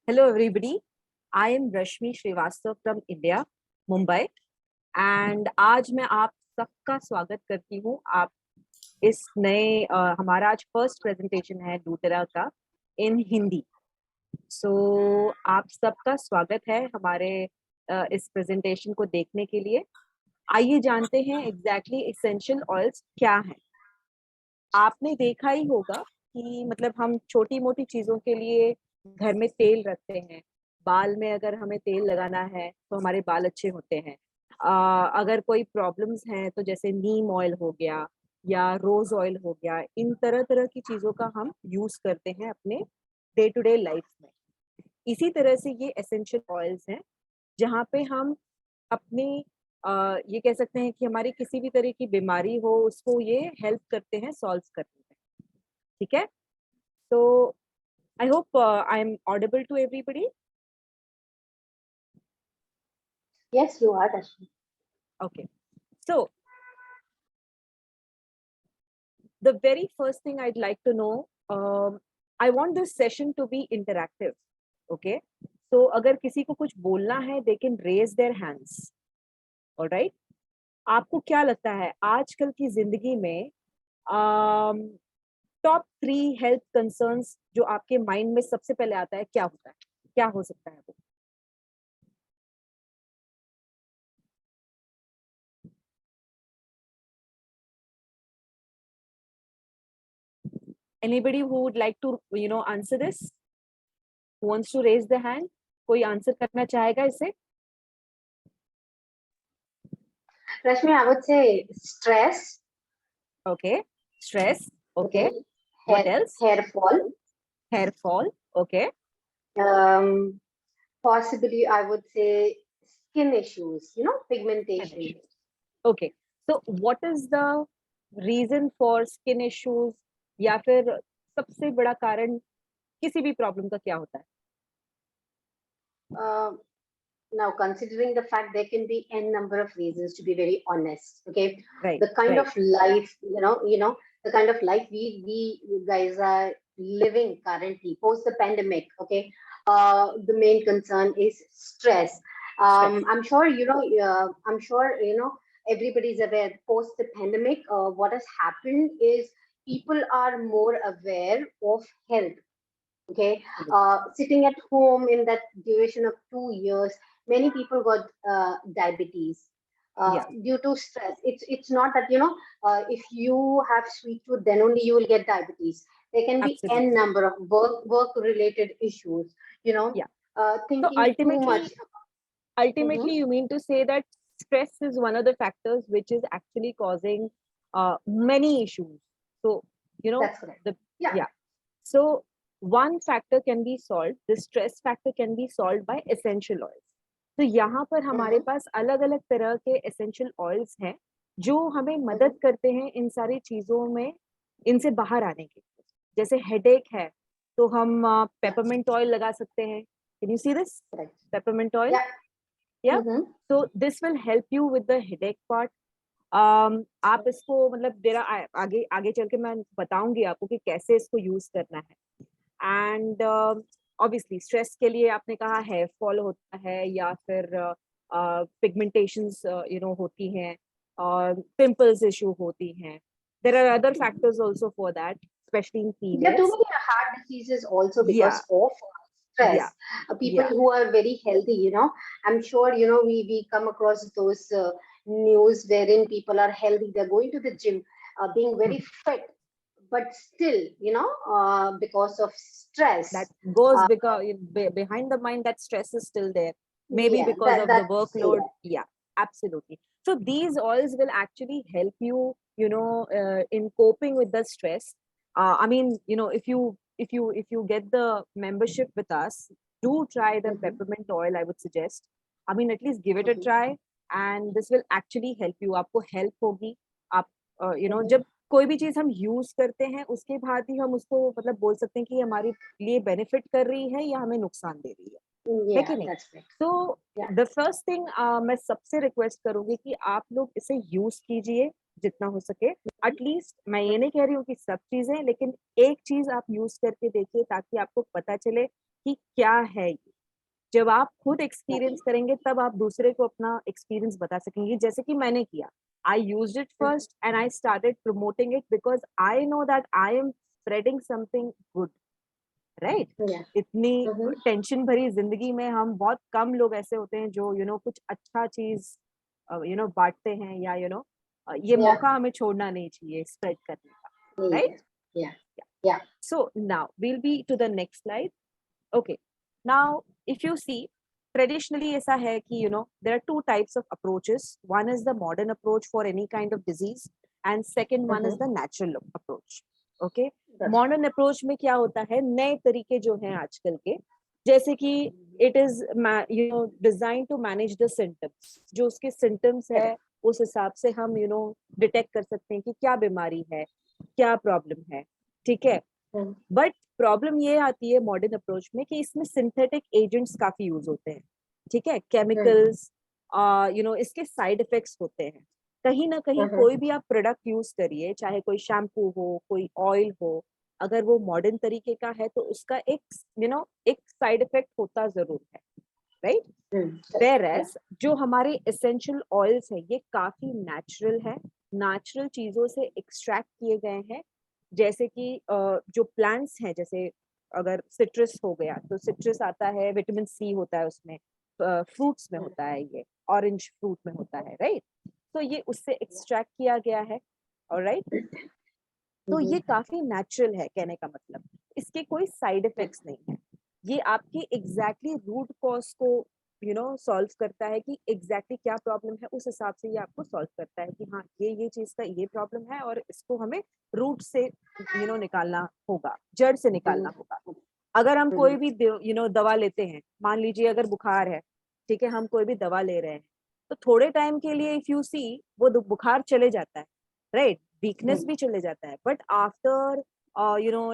Hello everybody, I am Rashmi S from India, Mumbai and आज मैं आप सबका स्वागत करती हूँ आप इस नए हमारा आज फर्स्ट प्रेजेंटेशन है doTERRA का इन हिंदी। सो आप सबका स्वागत है हमारे इस प्रेजेंटेशन को देखने के लिए। आइए जानते हैं एग्जैक्टली एसेंशियल ऑयल्स क्या हैं। आपने देखा ही होगा कि मतलब हम छोटी मोटी चीजों के लिए घर में तेल रखते हैं। बाल में अगर हमें तेल लगाना है तो हमारे बाल अच्छे होते हैं। अगर कोई प्रॉब्लम्स हैं तो जैसे नीम ऑयल हो गया या रोज ऑयल हो गया, इन तरह तरह की चीजों का हम यूज करते हैं अपने डे टू डे लाइफ में। इसी तरह से ये एसेंशियल ऑयल्स हैं जहाँ पे हम अपने ये कह सकते हैं कि हमारी किसी भी तरह की बीमारी हो उसको ये हेल्प करते हैं सॉल्व करने में। ठीक है, तो I hope I am audible to everybody. Yes, you are, Rashmi. Okay, so the very first thing I'd like to know, I want this session to be interactive. Okay, so अगर किसी को कुछ बोलना है they can raise their hands. All right, आपको क्या लगता है आजकल की जिंदगी में टॉप 3 हेल्थ कंसर्न्स जो आपके माइंड में सबसे पहले आता है, क्या होता है, क्या हो सकता है वो? Anybody who would like to answer this? Who wants to raise the hand? कोई आंसर करना चाहेगा इसे? Rashmi, I would say stress. Okay, stress. Okay. What else? Hair fall. Hair fall. Okay. Possibly, I would say skin issues, pigmentation. Okay. So what is the reason for skin issues या फिर सबसे बड़ा कारण किसी भी problem का क्या होता है? Now, considering the fact there can be n number of reasons, to be very honest, okay, right, the kind right. of life, the kind of life we guys are living currently post the pandemic, okay, the main concern is stress. I'm sure everybody's aware post the pandemic. What has happened is people are more aware of health. Okay, sitting at home in that duration of 2 years, many people got diabetes due to stress. It's not that if you have sweet tooth, then only you will get diabetes. There can be n number of work related issues. Thinking so ultimately, too much. Ultimately, you mean to say that stress is one of the factors which is actually causing many issues. So That's correct. So one factor can be solved. The stress factor can be solved by essential oils. तो यहाँ पर हमारे पास अलग अलग तरह के essential oils हैं जो हमें मदद करते हैं इन सारी चीजों में, इनसे बाहर आने के। जैसे हेडेक है तो हम पेपरमेंट ऑयल लगा सकते हैं। Can you see this peppermint oil? या so this will help you with the headache part. आप इसको मतलब जरा आगे आगे चल के मैं बताऊंगी आपको कि कैसे इसको यूज करना है। एंड ऑब्वियसली स्ट्रेस के लिए आपने कहा हेयर फॉल होता है या फिर पिगमेंटेशंस होती हैं और पिंपल्स इशू होती हैं। There are other factors also for that, especially in females. There are too many heart diseases also because of stress. People who are very healthy, I'm sure we come across those news wherein people are healthy, they're going to the gym, being very fit, but still because of stress that goes because behind the mind that stress is still there, maybe because of the workload. Absolutely. So these oils will actually help you in coping with the stress. I mean, if you get the membership with us, do try the peppermint oil, I would suggest. I mean, at least give it a try and this will actually help you. आपको help होगी। आप जब कोई भी चीज हम use करते हैं उसके बाद ही हम उसको मतलब बोल सकते हैं कि हमारे लिए बेनिफिट कर रही है या हमें नुकसान दे रही है कि नहीं? तो द फर्स्ट थिंग मैं सबसे रिक्वेस्ट करूंगी कि आप लोग इसे यूज कीजिए, जितना हो सके। एटलीस्ट मैं ये नहीं कह रही हूँ कि सब चीजें, लेकिन एक चीज आप यूज करके देखिए ताकि आपको पता चले कि क्या है ये। जब आप खुद एक्सपीरियंस करेंगे तब आप दूसरे को अपना एक्सपीरियंस बता सकेंगे, जैसे कि मैंने किया। I used it first and I started promoting it because I know that I am spreading something good, right? इतनी टेंशन भरी जिंदगी में हम बहुत कम लोग ऐसे होते हैं जो कुछ अच्छा चीज बांटते हैं, या ये मौका हमें छोड़ना नहीं चाहिए स्प्रेड करने का, right? Yeah. So now we'll be to the next slide. Okay, now if you see, traditionally ऐसा है कि there are two types of approaches. One is the modern approach for any kind of disease, and second one is the natural approach. Okay, modern approach में क्या होता है, नए तरीके जो हैं आजकल के, जैसे कि it is design to manage the symptoms. जो उसके सिम्टम्स है उस हिसाब से हम डिटेक्ट कर सकते हैं कि क्या बीमारी है, क्या प्रॉब्लम है, ठीक है। बट प्रॉब्लम ये आती है मॉडर्न अप्रोच में कि इसमें सिंथेटिक एजेंट्स काफी यूज होते हैं, ठीक है, केमिकल्स, इसके साइड इफेक्ट्स होते हैं। कहीं ना कहीं कोई भी आप प्रोडक्ट यूज करिए, चाहे कोई शैम्पू हो, कोई ऑयल हो, अगर वो मॉडर्न तरीके का है तो उसका एक साइड इफेक्ट होता जरूर है, राइट? वेयरएज जो हमारे एसेंशियल ऑयल्स है ये काफी नेचुरल है, नेचुरल चीजों से एक्सट्रैक्ट किए गए हैं। जैसे कि जो प्लांट्स हैं, जैसे अगर सिट्रस हो गया तो सिट्रस आता है, विटामिन सी होता है उसमें, फ्रूट्स में होता है, ये ऑरेंज फ्रूट में होता है, राइट? तो ये उससे एक्सट्रैक्ट किया गया है, ऑलराइट? तो ये काफी नेचुरल है, कहने का मतलब इसके कोई साइड इफेक्ट्स नहीं है। ये आपकी एग्जैक्टली रूट कॉज को सॉल्व करता है कि एग्जैक्टली क्या प्रॉब्लम है, उस हिसाब से ये आपको सॉल्व करता है कि हाँ ये चीज का ये प्रॉब्लम है और इसको हमें रूट से निकालना होगा, जड़ से निकालना होगा। अगर हम कोई भी दवा लेते हैं, मान लीजिए अगर बुखार है, ठीक है, हम कोई भी दवा ले रहे हैं तो थोड़े टाइम के लिए इफ यू सी वो बुखार चले जाता है, राइट? वीकनेस भी चले जाता है, but after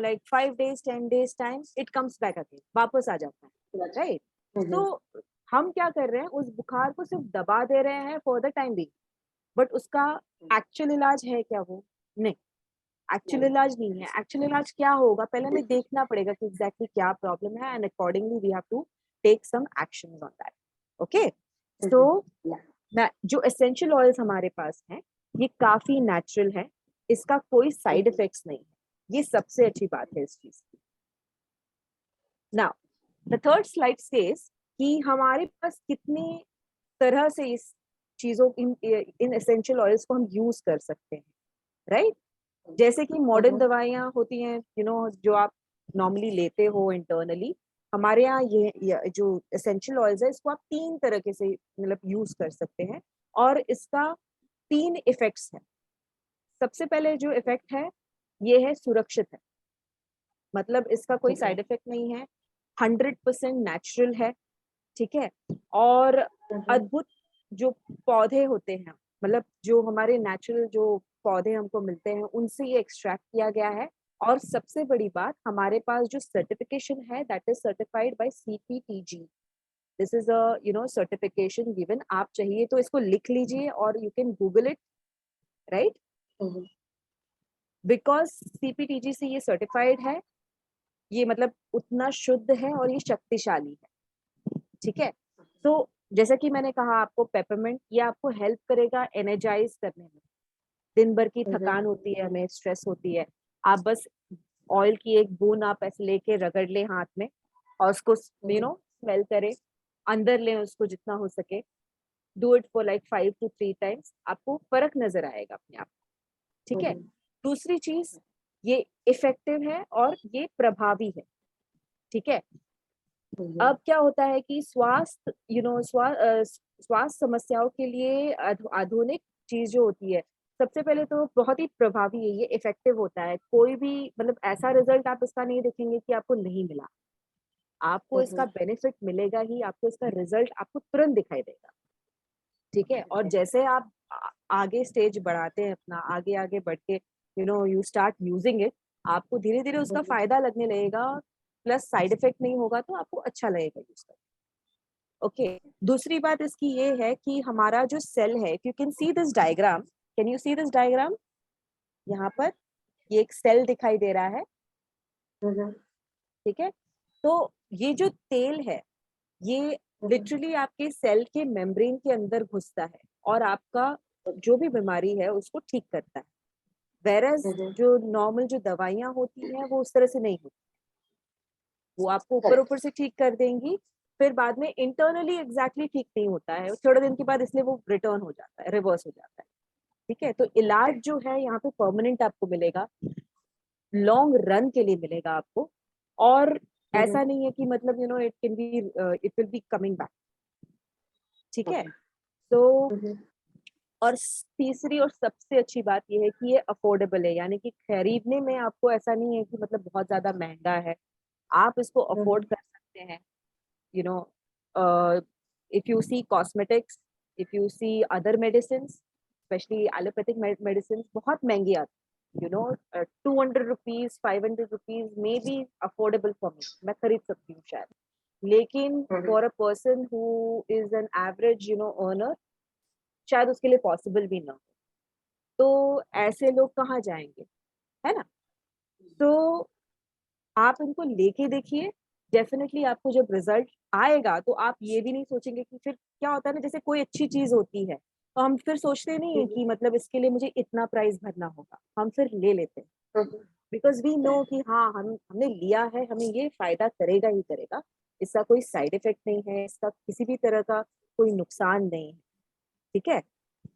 like 5 days 10 days time it comes back again, वापस आ जाता है, राइट? तो हम क्या कर रहे हैं, उस बुखार को सिर्फ दबा दे रहे हैं for the time being, but उसका एक्चुअल इलाज है क्या? वो नहीं, एक्चुअल इलाज नहीं है। एक्चुअल इलाज क्या होगा, पहले हमें देखना पड़ेगा कि एग्जैक्टली क्या प्रॉब्लम है, and accordingly we have to take some actions on that. Okay, so जो एसेंशियल ऑयल्स हमारे पास हैं ये काफी नेचुरल है, इसका कोई साइड इफेक्ट्स नहीं है, ये सबसे अच्छी बात है इस चीज की। Now the third slide says कि हमारे पास कितनी तरह से इस चीजों इन एसेंशियल ऑयल्स को हम यूज कर सकते हैं, राइट? जैसे कि मॉडर्न दवाइयाँ होती हैं जो आप नॉर्मली लेते हो इंटरनली, हमारे यहाँ ये जो एसेंशियल ऑयल्स है इसको आप 3 तरीके से मतलब यूज कर सकते हैं, और इसका 3 इफेक्ट्स है। सबसे पहले जो इफेक्ट है ये है सुरक्षित है, मतलब इसका कोई साइड इफेक्ट नहीं है, 100% नेचुरल है, ठीक है। और अद्भुत जो पौधे होते हैं, मतलब जो हमारे नेचुरल जो पौधे हमको मिलते हैं उनसे ये एक्सट्रैक्ट किया गया है। और सबसे बड़ी बात, हमारे पास जो सर्टिफिकेशन है that is certified by CPTG। This is a certification given, आप चाहिए तो इसको लिख लीजिए और you can Google it, right? Because CPTG से ये सर्टिफाइड है, ये मतलब उतना शुद्ध है और ये शक्तिशाली है, ठीक है। तो जैसा कि मैंने कहा आपको, पेपरमेंट ये आपको हेल्प करेगा एनर्जाइज करने में। दिन भर की थकान होती है, हमें स्ट्रेस होती है, आप बस ऑयल की एक बूंद आप ऐसे लेके रगड़ ले हाथ में और उसको स्मेल करें, अंदर लें उसको जितना हो सके, do it for like 5 to 3 times, आपको फर्क नजर आएगा अपने आप, ठीक है। दूसरी चीज, ये इफेक्टिव है और ये प्रभावी है, ठीक है। अब क्या होता है कि स्वास्थ्य स्वास्थ्य समस्याओं के लिए आधुनिक चीज जो होती है, सबसे पहले तो बहुत ही प्रभावी है, ये इफेक्टिव होता है। कोई भी मतलब ऐसा रिजल्ट आप इसका नहीं देखेंगे कि आपको नहीं मिला, आपको इसका बेनिफिट मिलेगा ही, आपको इसका रिजल्ट आपको तुरंत दिखाई देगा, ठीक है। और जैसे आप आगे स्टेज बढ़ाते हैं अपना, आगे आगे बढ़ के यू स्टार्ट यूजिंग इट, आपको धीरे धीरे उसका फायदा लगने लगेगा, प्लस साइड इफेक्ट नहीं होगा, तो आपको अच्छा लगेगा यूज करके। ओके, दूसरी बात इसकी ये है कि हमारा जो सेल है, you can see this diagram, can you see this diagram? यहाँ पर ये एक सेल दिखाई दे रहा है, ठीक है। तो ये जो तेल है ये लिटरली आपके सेल के मेम्ब्रेन के अंदर घुसता है और आपका जो भी बीमारी है उसको ठीक करता है। वेरस जो नॉर्मल जो दवाइयां होती हैं वो उस तरह से नहीं होती, वो आपको ऊपर ऊपर से ठीक कर देंगी, फिर बाद में इंटरनली एग्जैक्टली ठीक नहीं होता है, थोड़े दिन के बाद इसलिए वो रिटर्न हो जाता है, रिवर्स हो जाता है, ठीक है। तो इलाज जो है यहाँ पे परमानेंट आपको मिलेगा, लॉन्ग रन के लिए मिलेगा आपको, और ऐसा नहीं है कि मतलब you know it can be, it will be coming back, ठीक है। तो और तीसरी और सबसे अच्छी बात यह है कि ये अफोर्डेबल है, यानी कि खरीदने में आपको ऐसा नहीं है कि मतलब बहुत ज्यादा महंगा है, आप इसको अफोर्ड कर सकते हैं। You know, if you see cosmetics, if you see other medicine, specially allopathic medicine बहुत महंगी आती है, you know 200 rupees 500 rupees may be affordable for me, मैं खरीद सकती हूँ शायद, लेकिन for a person who is an average you know earner शायद उसके लिए पॉसिबल भी ना हो। तो ऐसे लोग कहाँ जाएंगे, है ना। तो आप इनको लेके देखिए, डेफिनेटली आपको जब रिजल्ट आएगा तो आप ये भी नहीं सोचेंगे कि फिर क्या होता है ना, जैसे कोई अच्छी चीज होती है तो हम फिर सोचते नहीं है कि मतलब इसके लिए मुझे इतना प्राइस भरना होगा, हम फिर ले लेते हैं बिकॉज वी नो कि हाँ हमने लिया है, हमें ये फायदा करेगा ही करेगा, इसका कोई साइड इफेक्ट नहीं है, इसका किसी भी तरह का कोई नुकसान नहीं है, ठीक है।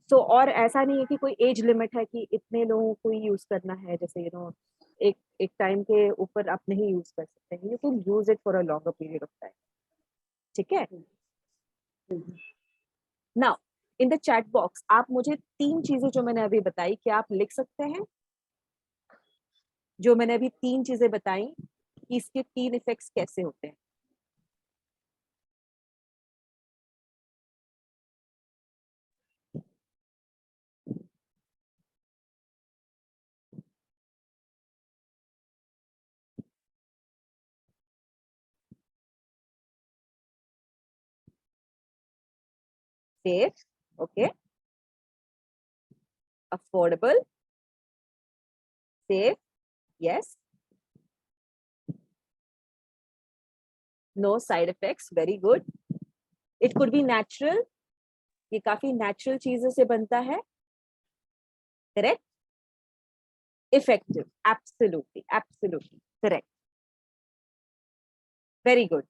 सो और ऐसा नहीं है कि कोई एज लिमिट है कि इतने लोगों को ही यूज करना है, जैसे यू नो एक एक टाइम के ऊपर आप नहीं यूज कर सकते हैं, you can use it for a longer period of time, ठीक है। Now in the chat box आप मुझे 3 चीजें जो मैंने अभी बताई, क्या आप लिख सकते हैं? जो मैंने अभी 3 चीजें बताई कि इसके 3 इफेक्ट्स कैसे होते हैं। Safe, okay, affordable, safe, yes, no side effects, very good, it could be natural, ये काफी नेचुरल चीजों से बनता है, correct, effective, absolutely absolutely correct, very good.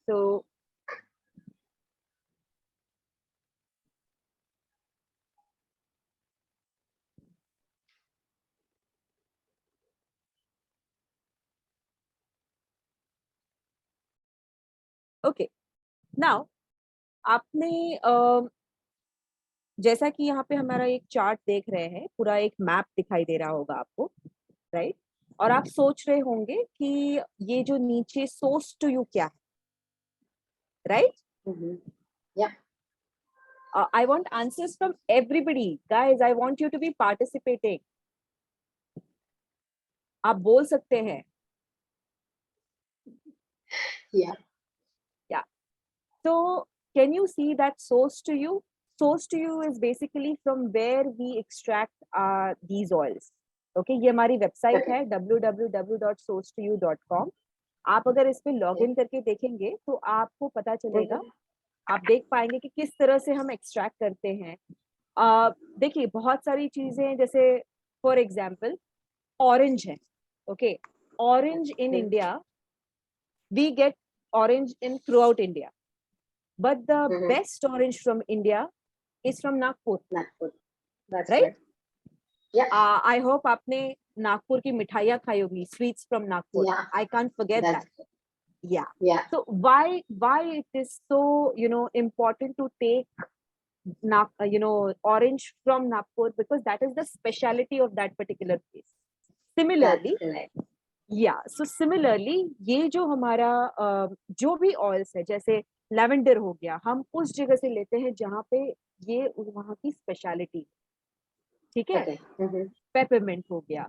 तो ओके, नाउ आपने जैसा कि यहाँ पे हमारा एक चार्ट देख रहे हैं, पूरा एक मैप दिखाई दे रहा होगा आपको, राइट। और आप सोच रहे होंगे कि ये जो नीचे सोर्स टू यू क्या है, right. Yeah. I want answers from everybody, guys. I want you to be participating. आप बोल सकते हैं। Yeah. Yeah. So can you see that source to you? Source to you is basically from where we extract these oils. Okay, ये हमारी website है www.sourcetoyou.com. आप अगर इस पे लॉग इन करके देखेंगे तो आपको पता चलेगा, आप देख पाएंगे कि किस तरह से हम एक्सट्रैक्ट करते हैं। देखिए बहुत सारी चीजें, जैसे फॉर एग्जाम्पल ऑरेंज है, okay, orange in India, we get orange in throughout India, but the best orange from India is from Nagpur. Nagpur. That's right? Yeah. I hope आपने नागपुर की मिठाइयाँ खाई होगी, sweets from Nagpur. Yeah. I can't forget That's that. Yeah. Yeah. So why it is so important to take orange from Nagpur, because that is the speciality of that particular place. Similarly, so similarly ये जो हमारा जो भी oils है, जैसे lavender हो गया, हम उस जगह से लेते हैं जहाँ पे ये वहाँ की स्पेशलिटी, ठीक है। पेपरमिंट हो गया,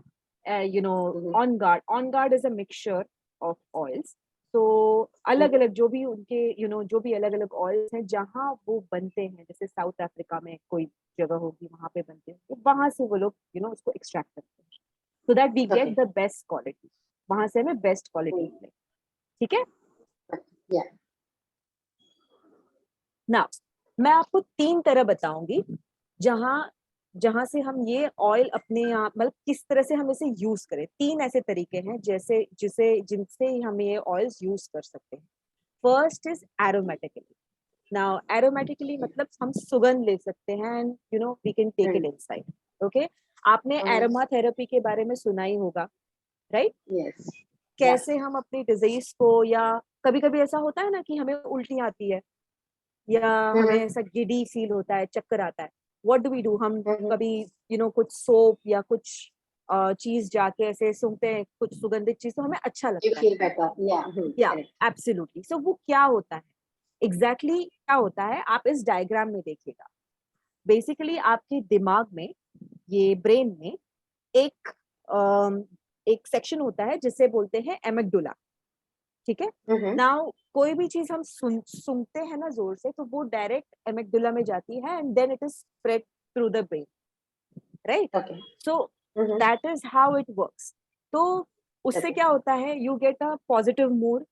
on guard is a mixture of oils, तो अलग अलग जो भी उनके जो भी अलग अलग ऑयल्स हैं जहाँ वो बनते हैं, जैसे साउथ अफ्रीका में कोई जगह होगी वहां पे बनते हैं, तो वहां से वो लोग उसको एक्सट्रैक्ट करते हैं, so that we get Okay. The best quality, वहां से हमें बेस्ट क्वालिटी Mm. मिले। ठीक है। Yeah. नाउ मैं आपको 3 तरह बताऊंगी जहां जहां से हम ये ऑयल अपने आप, मतलब किस तरह से हम इसे यूज करें। 3 ऐसे तरीके हैं जिनसे हम ये ऑयल्स यूज कर सकते हैं। First is aromatically. Now aromatically मतलब हम सुगंध ले सकते हैं and we can take it Mm. Inside. Okay, आपने Mm. एरोमा थेरेपी के बारे में सुना ही होगा, राइट? Yes. Yeah. कैसे हम अपनी डिजीज को, या कभी कभी ऐसा होता है ना कि हमें उल्टी आती है या हमें Mm-hmm. ऐसा गिडी फील होता है, चक्कर आता है, व्हाट डू वी डू? हम Mm-hmm. कभी कुछ सोप या कुछ चीज जाके ऐसे सूंघते हैं, कुछ सुगंधित चीज, तो हमें अच्छा You लगता है। feel better. Yeah. Mm. या Correct. एब्सोल्युटली। सो वो क्या होता है एग्जैक्टली क्या होता है, आप इस डायग्राम में देखिएगा। बेसिकली आपके दिमाग में, ये ब्रेन में एक एक सेक्शन होता है जिसे बोलते हैं एमिगडुला। ठीक है। Mm-hmm. नाउ कोई भी चीज हम सुनते हैं ना जोर से, तो वो डायरेक्ट एमिगडुला में जाती है and then it is spread through the brain, right? Okay. So Mm-hmm. That is how it works. तो उससे Okay. क्या होता है, you get a positive mood,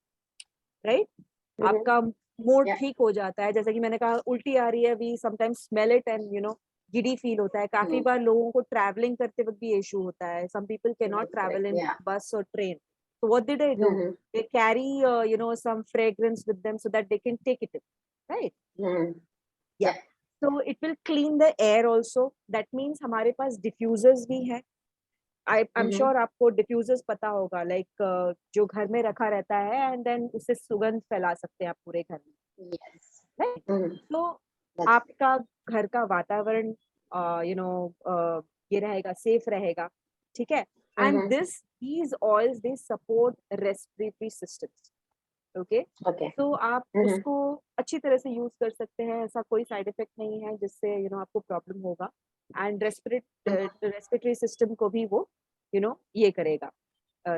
right? Mm-hmm. आपका मूड Yeah. ठीक हो जाता है। जैसे कि मैंने कहा उल्टी आ रही है, we sometimes smell it and giddy feel होता है। काफी Mm. बार लोगों को ट्रैवलिंग करते वक्त भी इशू होता है, some people can not Correct. Travel in Yeah. Bus और train, so what did they do? Mm-hmm. They carry some fragrance with them so that they can take it in, right? Mm-hmm. Yeah. Yeah. So it will clean the air also. That means हमारे पास diffusers भी हैं। I'm Mm-hmm. sure आपको diffusers पता होगा, like जो घर में रखा रहता है and then उससे सुगंध फैला सकते हैं आप पूरे घर में, Yes. right? Mm-hmm. तो That's right. आपका घर का वातावरण ये रहेगा, सेफ रहेगा। ठीक है। And Mm-hmm. these oils they support respiratory systems, okay? Okay. तो आप Mm-hmm. उसको अच्छी तरह से यूज कर सकते हैं, ऐसा कोई साइड इफेक्ट नहीं है जिससे आपको प्रॉब्लम होगा। एंड रेस्पिरेटरी सिस्टम को भी वो ये करेगा,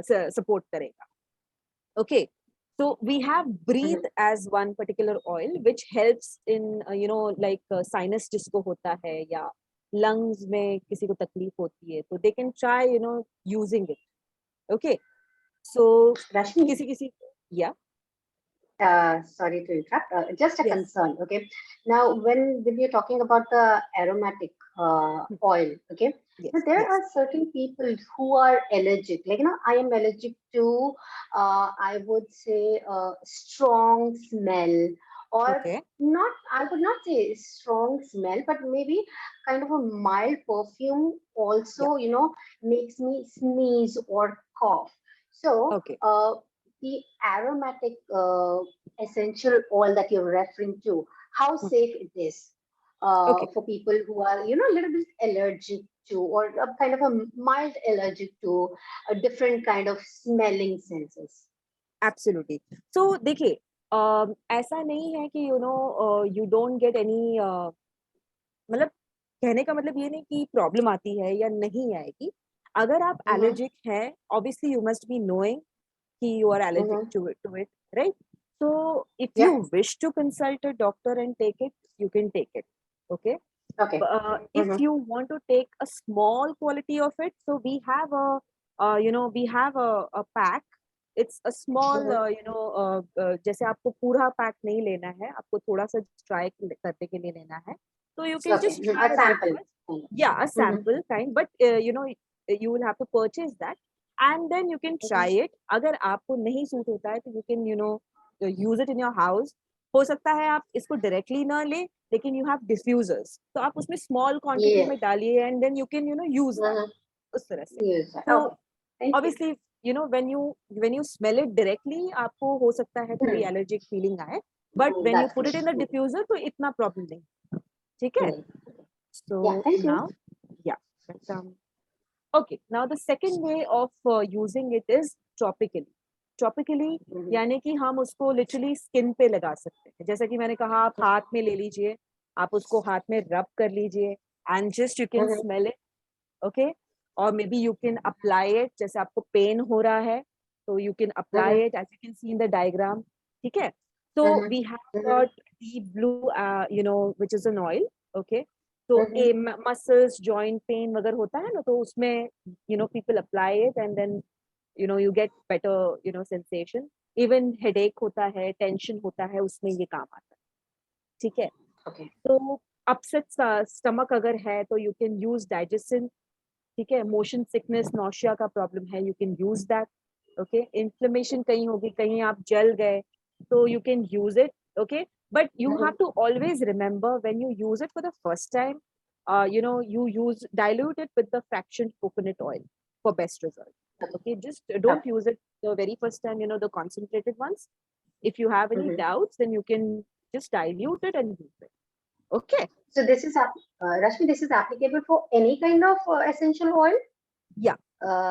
सपोर्ट करेगा। Okay, so we have Mm-hmm. breathe as one particular oil which helps in like sinus जिसको होता है, या lungs में किसी को तकलीफ होती है, तो they can try using it. Okay, so Rashmi, किसी किसी, yeah, sorry to interrupt. Just a yes, concern. Okay. Now, when you're talking about the aromatic oil, okay, yes, now there yes, are certain people who are allergic. Like, I am allergic to, I would say, strong smell, or okay, not. I would not say strong smell, but maybe kind of a mild perfume yeah, also, makes me sneeze or cough. So, okay, the aromatic essential oil that you're referring to, how mm, safe it is okay. for people who are, a little bit allergic to, or a kind of a mild allergic to a different kind of smelling senses. Absolutely. So देखिए, ऐसा नहीं है कि you don't get any, मतलब कहने का मतलब ये नहीं कि प्रॉब्लम आती है या नहीं आएगी। अगर आप Mm-hmm, एलर्जिक हैं, obviously you must be knowing कि you are allergic mm-hmm. to it, right? So if you Yeah. wish to consult a doctor and take it, you can take it, okay? Okay. If Mm-hmm, you want to take a small quality of it, so we have a pack. It's a small, mm-hmm. जैसे आपको पूरा pack नहीं लेना है, आपको थोड़ा सा try करने के लिए लेना है, तो you can Okay. just Mhm. try A that sample. first. Yeah, a Mm-hmm, sample kind, but you will have to purchase that and then you can try mm-hmm. it. अगर आपको नहीं सूट होता है तो you can use it in your house. हो सकता है आप इसको डायरेक्टली ना ले, लेकिन you have diffusers, तो आप उसमें small quantity Yes. में डालिए and then you can use that Mm-hmm. उस तरह से। Yes. तो Okay. Thank you. obviously when you smell it directly, आपको हो सकता है थोड़ी Hmm. allergic feeling आए, but when you That's put true. it in the diffuser तो इतना problem नहीं। ठीक है। Hmm. So Yeah. Thank you. now, yeah, but, okay, now the second way of using it is tropically. Tropically Mm-hmm. यानी कि हम उसको literally skin पे लगा सकते हैं। जैसा कि मैंने कहा, आप हाथ में ले लीजिए, आप उसको हाथ में रब कर लीजिए and just you can Mm-hmm. smell it, okay? Or maybe you can apply it, जैसे आपको पेन हो रहा है तो you can apply Mm-hmm. it as you can see in the diagram. ठीक है. So we have got deep blue, which is an oil. Okay. So muscles, joint pain वगैरह होता है ना, तो उसमें people apply it and then you get better sensation. Even headache होता है, tension होता है, उसमें ये काम आता है. ठीक है. Okay. तो upset stomach अगर है तो you can use digestion. ठीक है. Motion sickness, nausea का problem है, you can use that. Okay. Inflammation कहीं होगी, कहीं आप जल गए, so you can use it. Okay. But you have to always remember when you use it for the first time, you dilute it with the fractioned coconut oil for best result. Okay. Just don't use it the very first time, the concentrated ones. If you have any doubts, then you can just dilute it and use it. Okay. So this is Rashmi, this is applicable for any kind of essential oil? Yeah.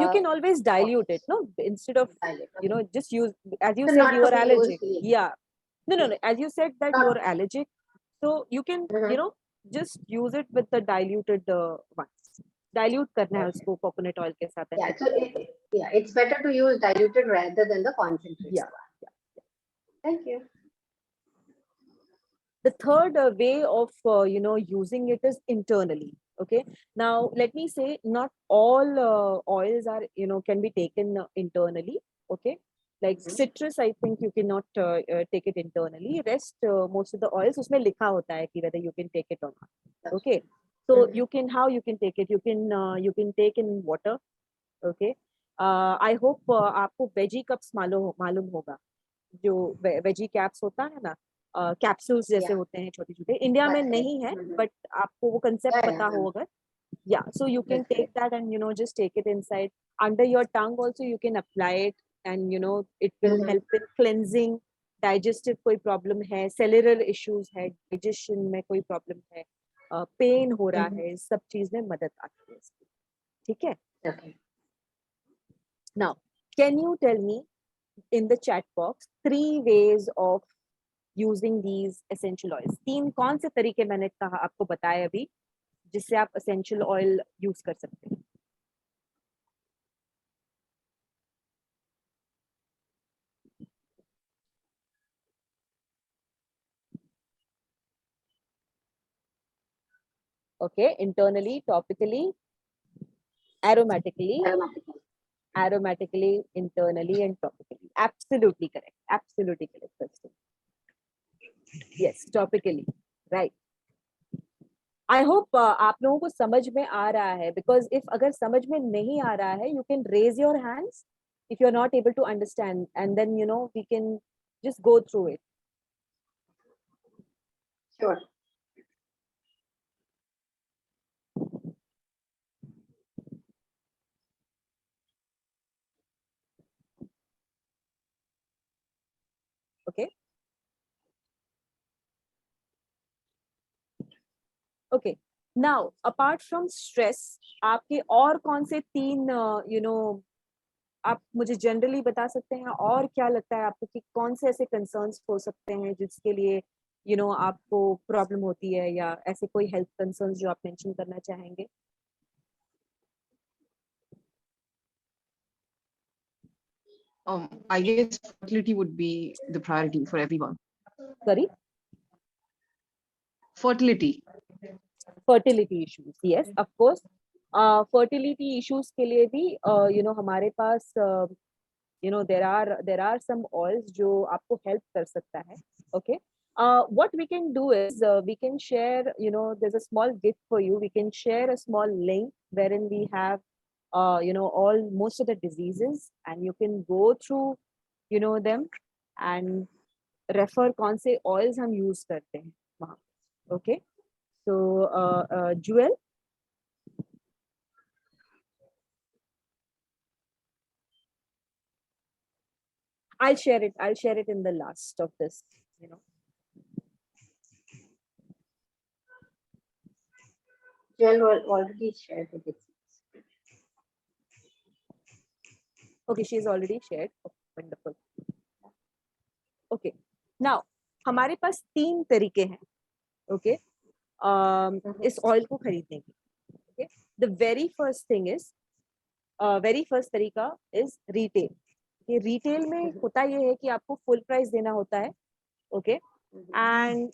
You can always dilute it, no? Instead of just use, as you So said, you are allergic. Used, yeah. No. As you said that you're allergic, so you can just use it with the diluted ones. Dilute करना है उसको coconut oil के साथ. Yeah. So it's better to use diluted rather than the concentrated. Yeah. Thank you. The third way of using it is internally. Okay. Now let me say, not all oils are can be taken internally. Okay. Like citrus, I think you cannot take it internally. Rest most of the oils उसमें लिखा होता है कि whether you can take it or not. Okay. So you can, how you can take it? You can take in water. Okay. I hope आपको veggie cups मालूम होगा, जो veggie caps होता है ना, कैप्सूल्स जैसे होते हैं छोटे छोटे. इंडिया में नहीं है, बट आपको वो कंसेप्ट पता हो अगर. Yeah, so you can take that and just take it inside under your tongue. Also you can apply it, and it will help in cleansing. Digestive कोई problem है, cellular issues है, digestion में कोई problem है, pain हो रहा है, सब चीज में मदद आती है इसकी. ठीक है. Okay. Now can you tell me in the chat box 3 ways of using these essential oils? 3 कौन से तरीके मैंने कहा आपको बताया अभी जिससे आप essential oil यूज कर सकते हैं? Okay, internally, topically, aromatically, internally, and topically. Absolutely correct. Absolutely correct question. Yes, topically. Right. I hope आप लोगों को समझ में आ रहा है, because if अगर समझ में नहीं आ रहा है, you can raise your hands if you're not able to understand, and then we can just go through it. Sure. Okay. Okay. Now, apart from stress, आपके और कौन से 3 आप मुझे जनरली बता सकते हैं, और क्या लगता है आपको कि कौन से ऐसे कंसर्न्स हो सकते हैं जिसके लिए आपको प्रॉब्लम होती है, या ऐसे कोई हेल्थ कंसर्न्स जो आप मेंशन करना चाहेंगे? I guess fertility would be the priority for everyone. Sorry? Fertility issues. Yes, of course. Fertility issues के लिए भी हमारे पास there are some oils जो आपको help कर सकता है. Okay. What we can do is we can share, there's a small gift for you. We can share a small link wherein we have most of the diseases, and you can go through them and refer कौन से oils हम use करते हैं वहाँ. Okay. So Jewel, I'll share it in the last of this. Jewl already shared it. Okay, she's already shared. Oh, wonderful. Okay. Now हमारे पास 3 तरीके हैं. Okay. इस ऑयल को खरीदने के. Okay. The very first thing is very first तरीका is retail. Okay retail में होता ये है कि आपको फुल प्राइस देना होता है, ओके एंड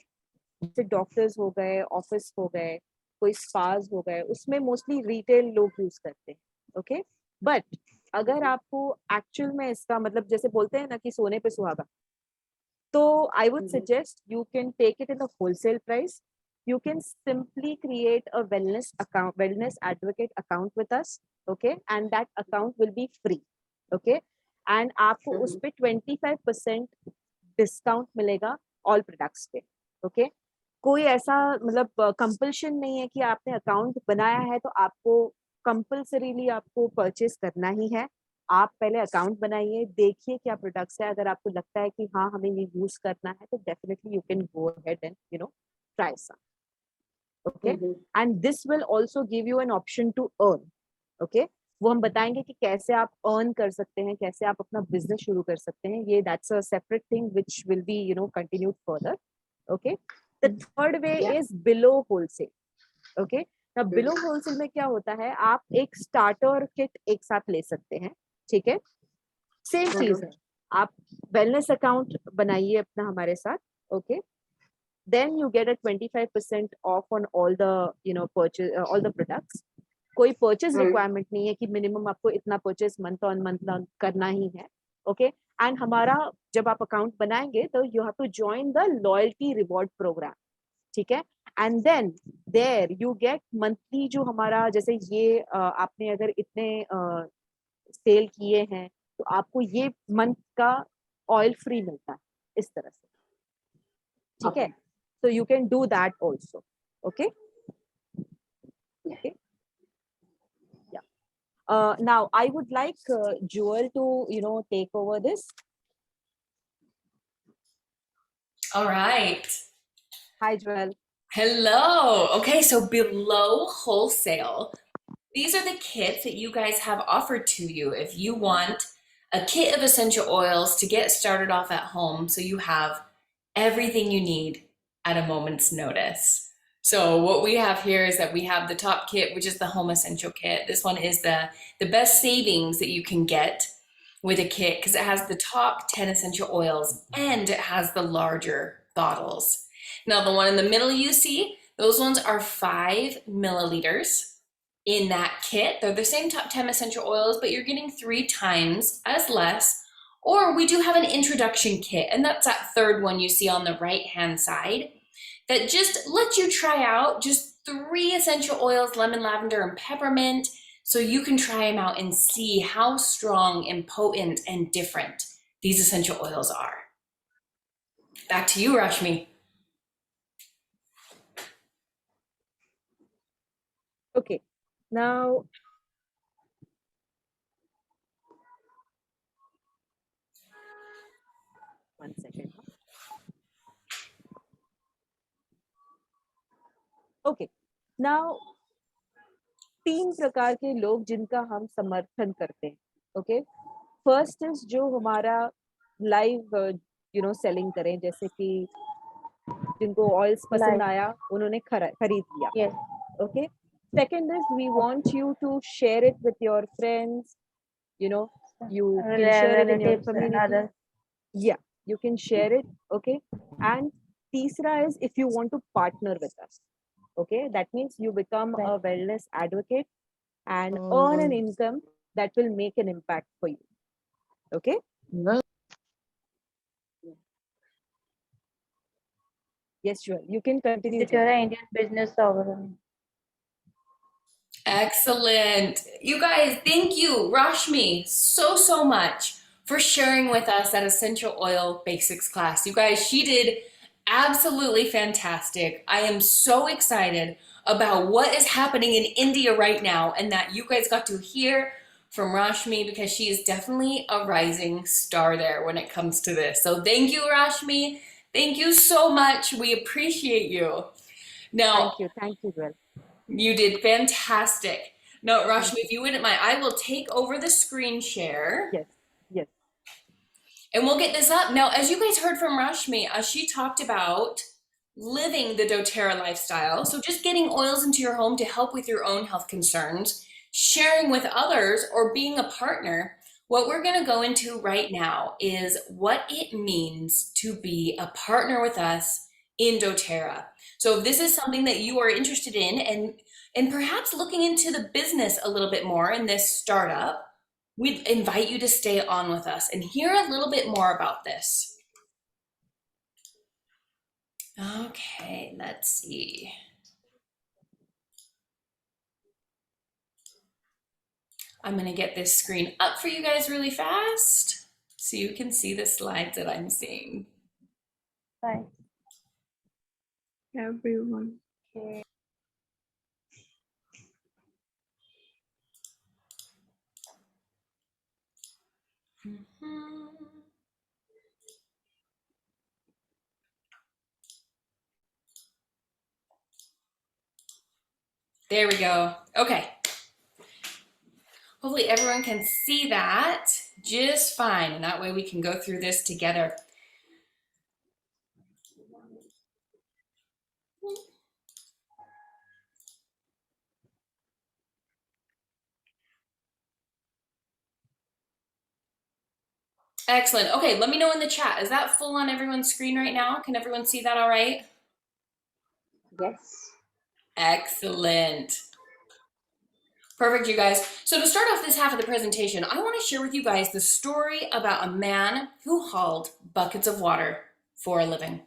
जैसे डॉक्टर्स हो गए, ऑफिस हो गए, कोई स्पास हो गए, उसमें मोस्टली रिटेल लोग यूज करते हैं, ओके बट अगर आपको एक्चुअल में इसका मतलब जैसे बोलते हैं ना कि सोने पे सुहागा, तो I would suggest you can take it in the wholesale price. You can simply create a wellness advocate account with us, okay, and that account will be free, okay, and आपको उस पे 25% डिस्काउंट मिलेगा all products पे, okay कोई ऐसा मतलब compulsion नहीं है कि आपने अकाउंट बनाया है तो आपको कंपल्सरीली आपको परचेस करना ही है. आप पहले अकाउंट बनाइए, देखिए क्या प्रोडक्ट्स है, अगर आपको लगता है कि हाँ हमें ये यूज करना है तो definitely you can go ahead and try some, okay and this will also give you an option to earn, okay वो हम बताएंगे कि कैसे आप अर्न कर सकते हैं, कैसे आप अपना बिजनेस शुरू कर सकते हैं, ये that's a separate thing which will be continued further, okay the third way is below wholesale, okay अब बिलो होलसेल में क्या होता है, आप एक स्टार्टर किट एक साथ ले सकते हैं, ठीक है सेम चीज है, आप वेलनेस अकाउंट बनाइए अपना हमारे साथ, okay then you get a 25% off on all the purchase all the products. कोई परचेज रिक्वायरमेंट नहीं है कि मिनिमम आपको इतना परचेज मंथ ऑन मंथ करना ही है, ओके एंड हमारा जब आप अकाउंट बनाएंगे तो you have to join the loyalty reward program, ठीक है and then there you get monthly जो हमारा जैसे ये आपने अगर इतने सेल किए हैं तो आपको ये मंथ का ऑयल फ्री मिलता है इस तरह से, ठीक है so you can do that also, okay okay yeah now I would like Jewel to take over this. All right. Hi Jewel. Hello. Okay, so below wholesale, these are the kits that you guys have offered to you if you want a kit of essential oils to get started off at home so you have everything you need at a moment's notice. So what we have here is that we have the top kit, which is the home essential kit. This one is the best savings that you can get with a kit because it has the top 10 essential oils and it has the larger bottles. Now the one in the middle you see, those ones are 5 milliliters in that kit. They're the same top 10 essential oils, but you're getting 3 times as less. Or we do have an introduction kit, and that's that third one you see on the right-hand side that just lets you try out just 3 essential oils, lemon, lavender, and peppermint, so you can try them out and see how strong and potent and different these essential oils are. Back to you, Rashmi. Okay, now one second. Okay, now 3 प्रकार के लोग जिनका हम समर्थन करते हैं, okay first is जो हमारा लाइव सेलिंग करें, जैसे कि जिनको ऑयल्स पसंद आया उन्होंने खरीद लिया, okay second is we want you to share it with your friends, you can share it in your community, yeah you can share it, okay and तीसरा is if you want to partner with us, okay that means you become a wellness advocate and earn an income that will make an impact for you, okay yes sure you can continue. doTERRA Indian business overall. Excellent. You guys, thank you, Rashmi, so much for sharing with us that essential oil basics class. You guys, she did absolutely fantastic. I am so excited about what is happening in India right now and that you guys got to hear from Rashmi because she is definitely a rising star there when it comes to this. So thank you, Rashmi. Thank you so much. We appreciate you. Now, Thank you, Jewl. You did fantastic. Now, Rashmi, if you wouldn't mind, I will take over the screen share. Yes. And we'll get this up. Now, as you guys heard from Rashmi, she talked about living the doTERRA lifestyle. So just getting oils into your home to help with your own health concerns, sharing with others, or being a partner What we're going to go into right now is what it means to be a partner with us in doTERRA. So if this is something that you are interested in and perhaps looking into the business a little bit more in this startup, we invite you to stay on with us and hear a little bit more about this. Okay, let's see. I'm going to get this screen up for you guys really fast so you can see the slides that I'm seeing. Bye. Everyone. Okay. There we go. Okay. Hopefully everyone can see that just fine, and that way we can go through this together. Excellent. Okay, let me know in the chat. Is that full on everyone's screen right now? Can everyone see that all right? Yes. Excellent. Perfect, you guys. So to start off this half of the presentation, I want to share with you guys the story about a man who hauled buckets of water for a living.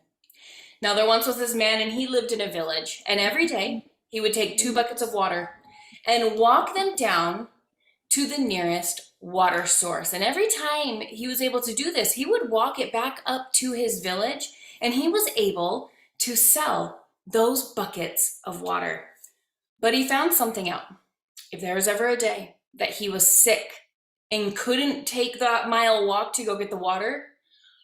Now, there once was this man, and he lived in a village, and every day he would take 2 buckets of water and walk them down to the nearest water source. And every time he was able to do this, he would walk it back up to his village, and he was able to sell those buckets of water. But he found something out. If there was ever a day that he was sick and couldn't take that mile walk to go get the water,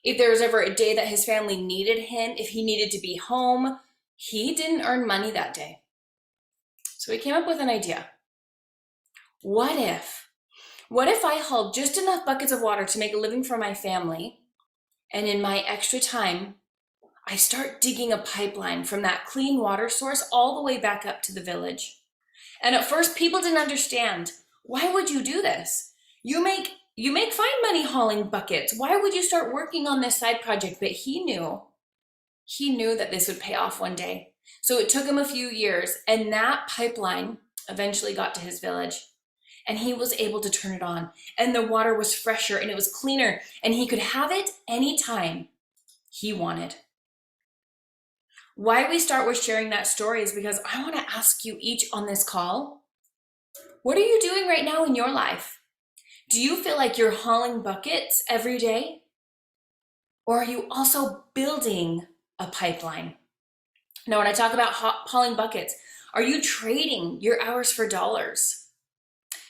if there was ever a day that his family needed him, if he needed to be home, he didn't earn money that day. So he came up with an idea. What if I hauled just enough buckets of water to make a living for my family, and in my extra time, I start digging a pipeline from that clean water source all the way back up to the village? And at first, people didn't understand. Why would you do this? You make fine money hauling buckets. Why would you start working on this side project? But he knew that this would pay off one day. So it took him a few years, and that pipeline eventually got to his village, and he was able to turn it on, and the water was fresher and it was cleaner, and he could have it anytime he wanted. Why we start with sharing that story is because I want to ask you each on this call, what are you doing right now in your life? Do you feel like you're hauling buckets every day? Or are you also building a pipeline? Now, when I talk about hauling buckets, are you trading your hours for dollars?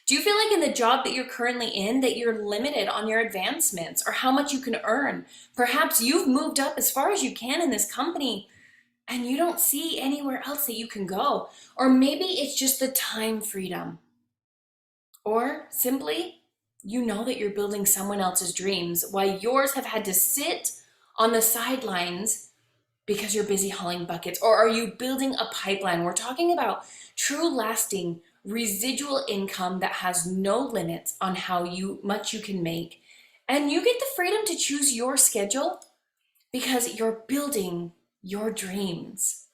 Do you feel like in the job that you're currently in that you're limited on your advancements or how much you can earn? Perhaps you've moved up as far as you can in this company and you don't see anywhere else that you can go. Or maybe it's just the time freedom. Or simply, you know that you're building someone else's dreams while yours have had to sit on the sidelines because you're busy hauling buckets. Or are you building a pipeline? We're talking about true lasting residual income that has no limits on how much you can make. And you get the freedom to choose your schedule because you're building your dreams.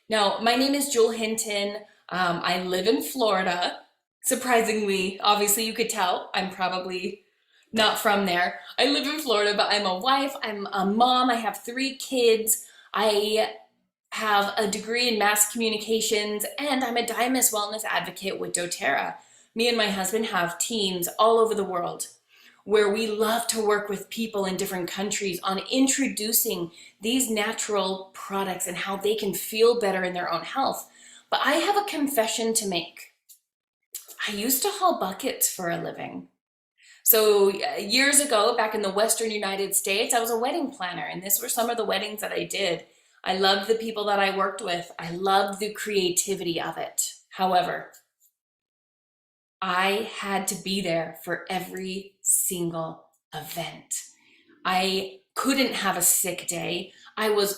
Now, my name is Jewl Hinton. I live in Florida. Surprisingly, obviously you could tell I'm probably not from there. I live in Florida, but I'm a wife, I'm a mom, I have 3 kids. I have a degree in mass communications, and I'm a Diamonds wellness advocate with doTERRA. Me and my husband have teams all over the world where we love to work with people in different countries on introducing these natural products and how they can feel better in their own health. But I have a confession to make. I used to haul buckets for a living. So years ago, back in the Western United States, I was a wedding planner, and these were some of the weddings that I did. I loved the people that I worked with. I loved the creativity of it. However, I had to be there for every single event. I couldn't have a sick day. I will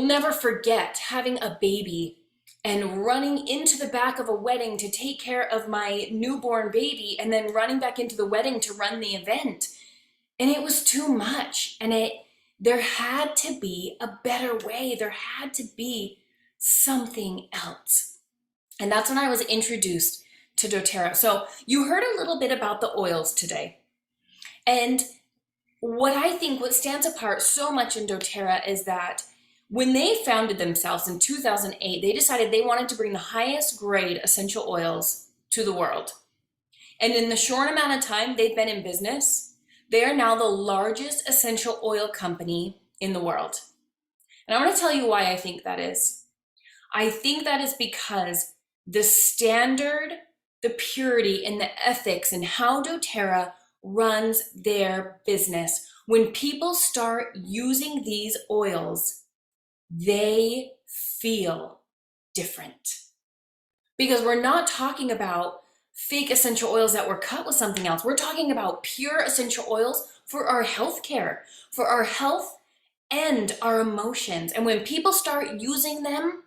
never forget having a baby and running into the back of a wedding to take care of my newborn baby and then running back into the wedding to run the event. And it was too much. And there had to be a better way. There had to be something else. And that's when I was introduced to doTERRA. So you heard a little bit about the oils today. And what stands apart so much in doTERRA is that when they founded themselves in 2008, they decided they wanted to bring the highest grade essential oils to the world. And in the short amount of time they've been in business, they are now the largest essential oil company in the world. And I'm going to tell you why I think that is. I think that is because the standard, the purity, and the ethics and how doTERRA runs their business. When people start using these oils, they feel different. Because we're not talking about fake essential oils that were cut with something else. We're talking about pure essential oils for our health care, for our health and our emotions. And when people start using them,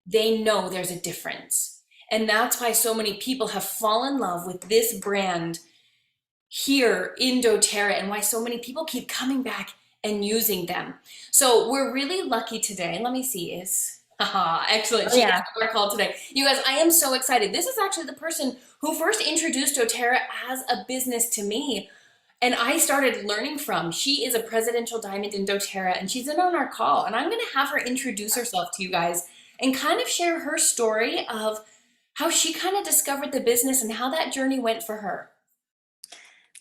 they know there's a difference. And that's why so many people have fallen in love with this brand here in doTERRA, and why so many people keep coming back and using them. So we're really lucky today. Let me see, excellent. She got our call today. You guys, I am so excited. This is actually the person who first introduced doTERRA as a business to me, and I started learning from. She is a presidential diamond in doTERRA, and she's in on our call, and I'm going to have her introduce herself to you guys and kind of share her story of how she kind of discovered the business and how that journey went for her.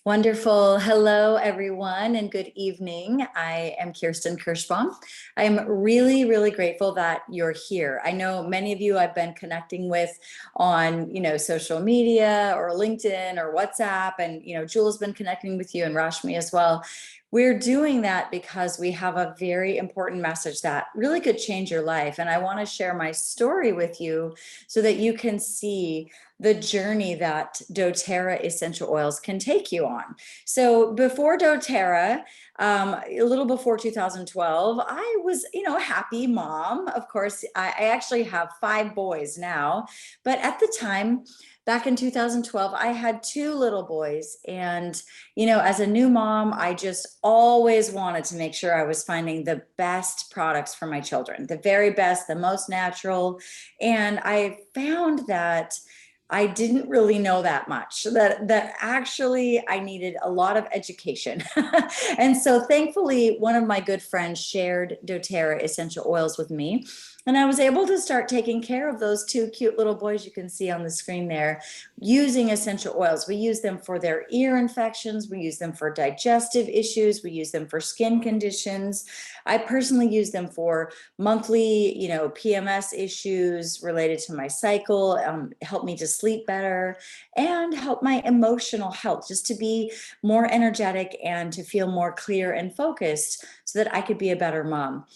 Wonderful. Hello, everyone, and good evening. I am Kirsten Kirschbaum. I'm really, really grateful that you're here. I know many of you I've been connecting with on, social media or LinkedIn or WhatsApp, and, Jewel's been connecting with you and Rashmi as well. We're doing that because we have a very important message that really could change your life. And I want to share my story with you so that you can see the journey that doTERRA essential oils can take you on. So before doTERRA, a little before 2012, I was, a happy mom. Of course, I actually have 5 boys now, but at the time, back in 2012, I had 2 little boys. And, as a new mom, I just always wanted to make sure I was finding the best products for my children, the very best, the most natural. And I found that I didn't really know that much, that actually I needed a lot of education. And so thankfully, one of my good friends shared doTERRA essential oils with me. And I was able to start taking care of those 2 cute little boys you can see on the screen there, using essential oils. We use them for their ear infections. We use them for digestive issues. We use them for skin conditions. I personally use them for monthly, PMS issues related to my cycle, help me to sleep better, and help my emotional health, just to be more energetic and to feel more clear and focused so that I could be a better mom.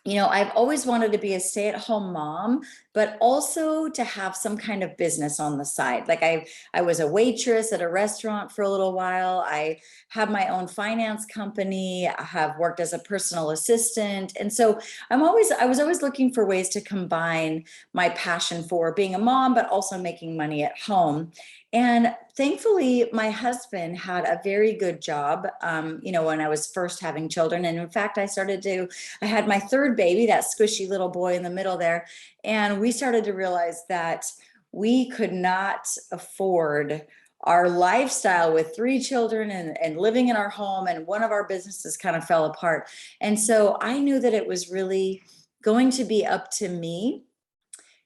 I've always wanted to be a stay-at-home mom, but also to have some kind of business on the side. Like I was a waitress at a restaurant for a little while. I have my own finance company. I have worked as a personal assistant. And so I was always looking for ways to combine my passion for being a mom, but also making money at home. And thankfully, my husband had a very good job, when I was first having children. And in fact, I had my 3rd baby, that squishy little boy in the middle there. And we started to realize that we could not afford our lifestyle with 3 children and living in our home. And one of our businesses kind of fell apart. And so I knew that it was really going to be up to me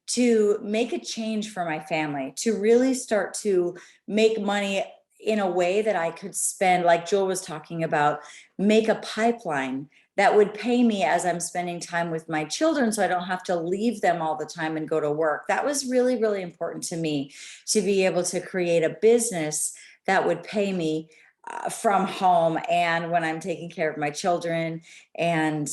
to make a change for my family, to really start to make money in a way that I could spend, like Jewl was talking about, make a pipeline that would pay me as I'm spending time with my children so I don't have to leave them all the time and go to work. That was really, really important to me, to be able to create a business that would pay me from home and when I'm taking care of my children and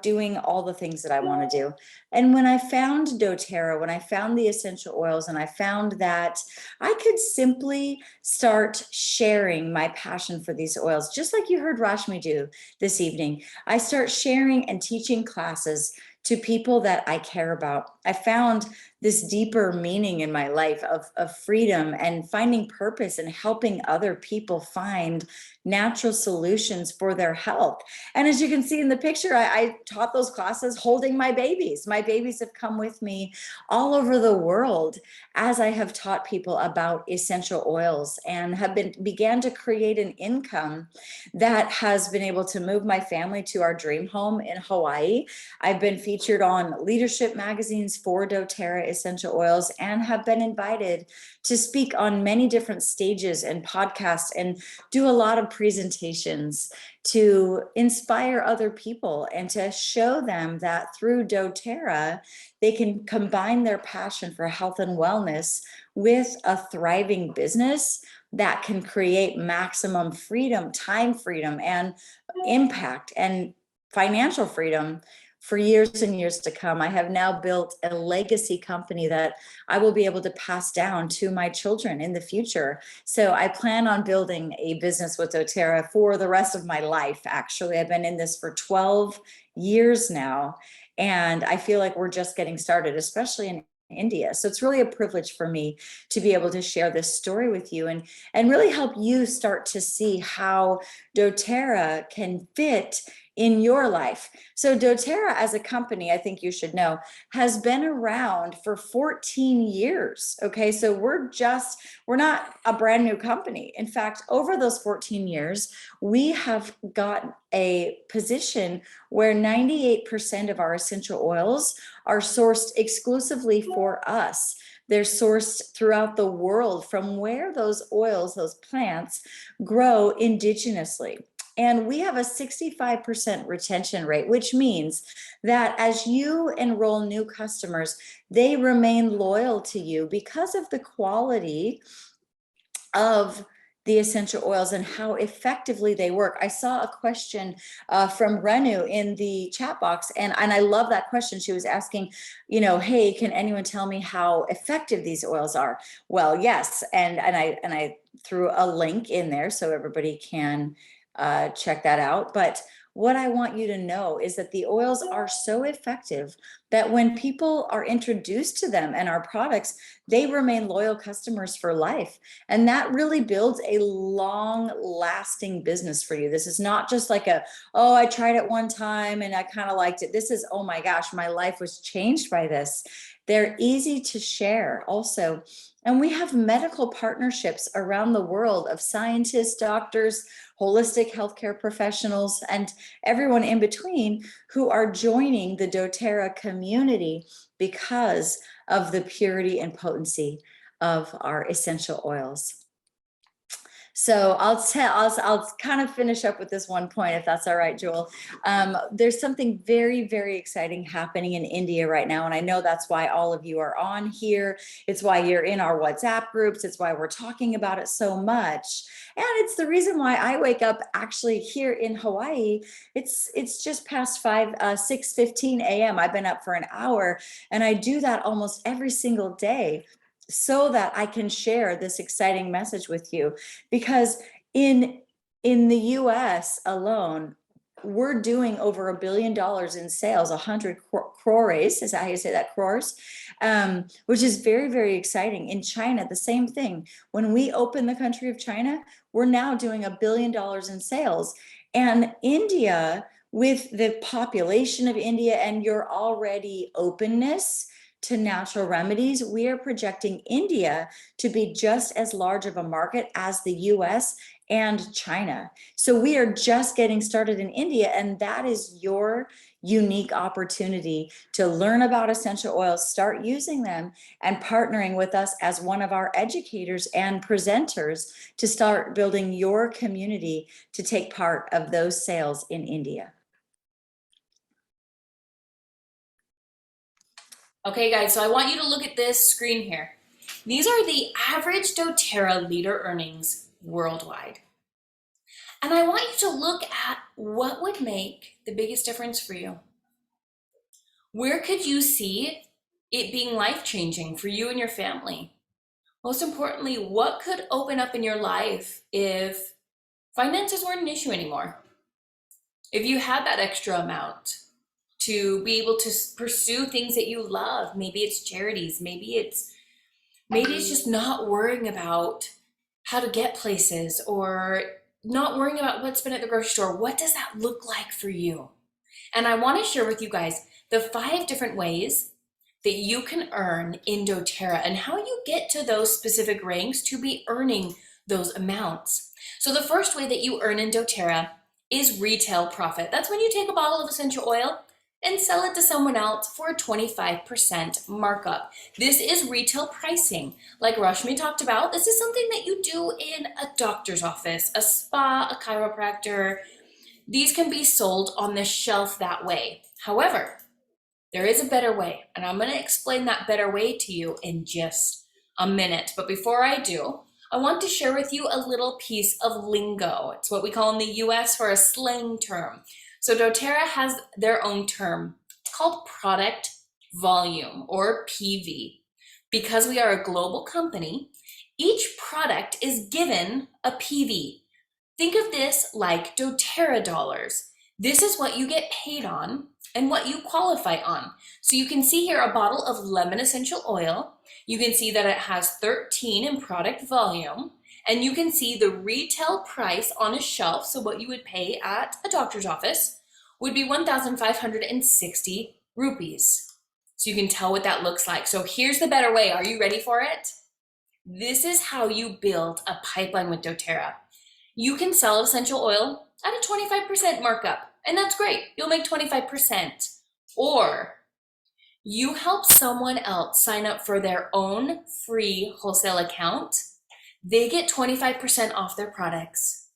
doing all the things that I want to do. And when I found doTERRA, when I found the essential oils, and I found that I could simply start sharing my passion for these oils, just like you heard Rashmi do this evening. I start sharing and teaching classes to people that I care about. I found this deeper meaning in my life of freedom and finding purpose and helping other people find natural solutions for their health. And as you can see in the picture, I taught those classes holding my babies. My babies have come with me all over the world as I have taught people about essential oils and have began to create an income that has been able to move my family to our dream home in Hawaii. I've been featured on leadership magazines for doTERRA essential oils and have been invited to speak on many different stages and podcasts and do a lot of presentations to inspire other people and to show them that through doTERRA, they can combine their passion for health and wellness with a thriving business that can create maximum freedom, time freedom, and impact and financial freedom for years and years to come. I have now built a legacy company that I will be able to pass down to my children in the future. So I plan on building a business with doTERRA for the rest of my life. Actually, I've been in this for 12 years now, and I feel like we're just getting started, especially in India. So it's really a privilege for me to be able to share this story with you and really help you start to see how doTERRA can fit in your life. So doTERRA as a company, I think you should know, has been around for 14 years. Okay, so we're not a brand new company. In fact, over those 14 years, we have got a position where 98% of our essential oils are sourced exclusively for us. They're sourced throughout the world from where those oils, those plants, grow indigenously. And we have a 65% retention rate, which means that as you enroll new customers, they remain loyal to you because of the quality of the essential oils and how effectively they work. I saw a question from Renu in the chat box, and I love that question. She was asking, hey, can anyone tell me how effective these oils are? Well, yes, and I threw a link in there so everybody can check that out. But what I want you to know is that the oils are so effective that when people are introduced to them and our products, they remain loyal customers for life. And that really builds a long lasting business for you. This is not just like I tried it one time and I kind of liked it. This is, oh my gosh, my life was changed by this. They're easy to share also. And we have medical partnerships around the world of scientists, doctors, holistic healthcare professionals, and everyone in between who are joining the doTERRA community because of the purity and potency of our essential oils. So I'll kind of finish up with this one point, if that's all right, Jewl. There's something very, very exciting happening in India right now. And I know that's why all of you are on here. It's why you're in our WhatsApp groups. It's why we're talking about it so much. And it's the reason why I wake up actually here in Hawaii. It's just past 6:15 a.m. I've been up for an hour, and I do that almost every single day, so that I can share this exciting message with you. Because in the US alone, we're doing over $1 billion in sales, 100 crores, is that how you say that, crores? Which is very, very exciting. In China, the same thing. When we open the country of China, we're now doing $1 billion in sales. And India, with the population of India and your already openness to natural remedies, we are projecting India to be just as large of a market as the US and China. So we are just getting started in India, and that is your unique opportunity to learn about essential oils, start using them, and partnering with us as one of our educators and presenters to start building your community to take part of those sales in India. Okay, guys, so I want you to look at this screen here. These are the average doTERRA leader earnings worldwide. And I want you to look at what would make the biggest difference for you. Where could you see it being life-changing for you and your family? Most importantly, what could open up in your life if finances weren't an issue anymore? If you had that extra amount, to be able to pursue things that you love. Maybe it's charities, maybe it's just not worrying about how to get places or not worrying about what's been at the grocery store. What does that look like for you? And I want to share with you guys the 5 different ways that you can earn in doTERRA and how you get to those specific ranks to be earning those amounts. So the first way that you earn in doTERRA is retail profit. That's when you take a bottle of essential oil and sell it to someone else for a 25% markup. This is retail pricing. Like Rashmi talked about, this is something that you do in a doctor's office, a spa, a chiropractor. These can be sold on the shelf that way. However, there is a better way, and I'm going to explain that better way to you in just a minute. But before I do, I want to share with you a little piece of lingo. It's what we call in the US for a slang term. So doTERRA has their own term. It's called product volume, or PV. Because we are a global company, each product is given a PV. Think of this like doTERRA dollars. This is what you get paid on and what you qualify on. So you can see here a bottle of lemon essential oil. You can see that it has 13 in product volume, and you can see the retail price on a shelf. So what you would pay at a doctor's office would be 1,560 rupees. So you can tell what that looks like. So here's the better way. Are you ready for it? This is how you build a pipeline with doTERRA. You can sell essential oil at a 25% markup, and that's great. You'll make 25%. Or you help someone else sign up for their own free wholesale account. They get 25% off their products.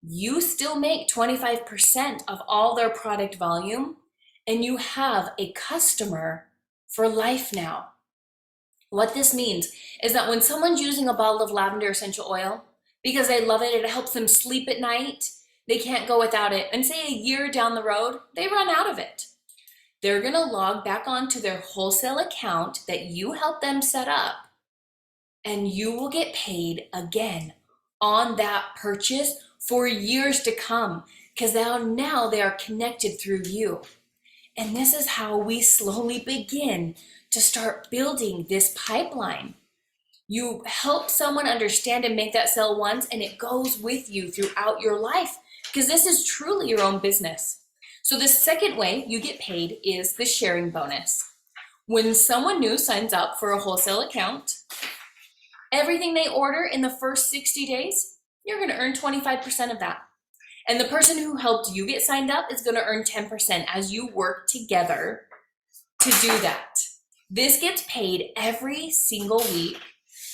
You still make 25% of all their product volume, and you have a customer for life now. What this means is that when someone's using a bottle of lavender essential oil because they love it, it helps them sleep at night, they can't go without it, and say a year down the road, they run out of it. They're gonna log back onto their wholesale account that you helped them set up, and you will get paid again on that purchase for years to come, because now they are connected through you. And this is how we slowly begin to start building this pipeline. You help someone understand and make that sale once, and it goes with you throughout your life, because this is truly your own business. So the second way you get paid is the sharing bonus. When someone new signs up for a wholesale account, everything they order in the first 60 days, you're going to earn 25% of that. And the person who helped you get signed up is going to earn 10% as you work together to do that. This gets paid every single week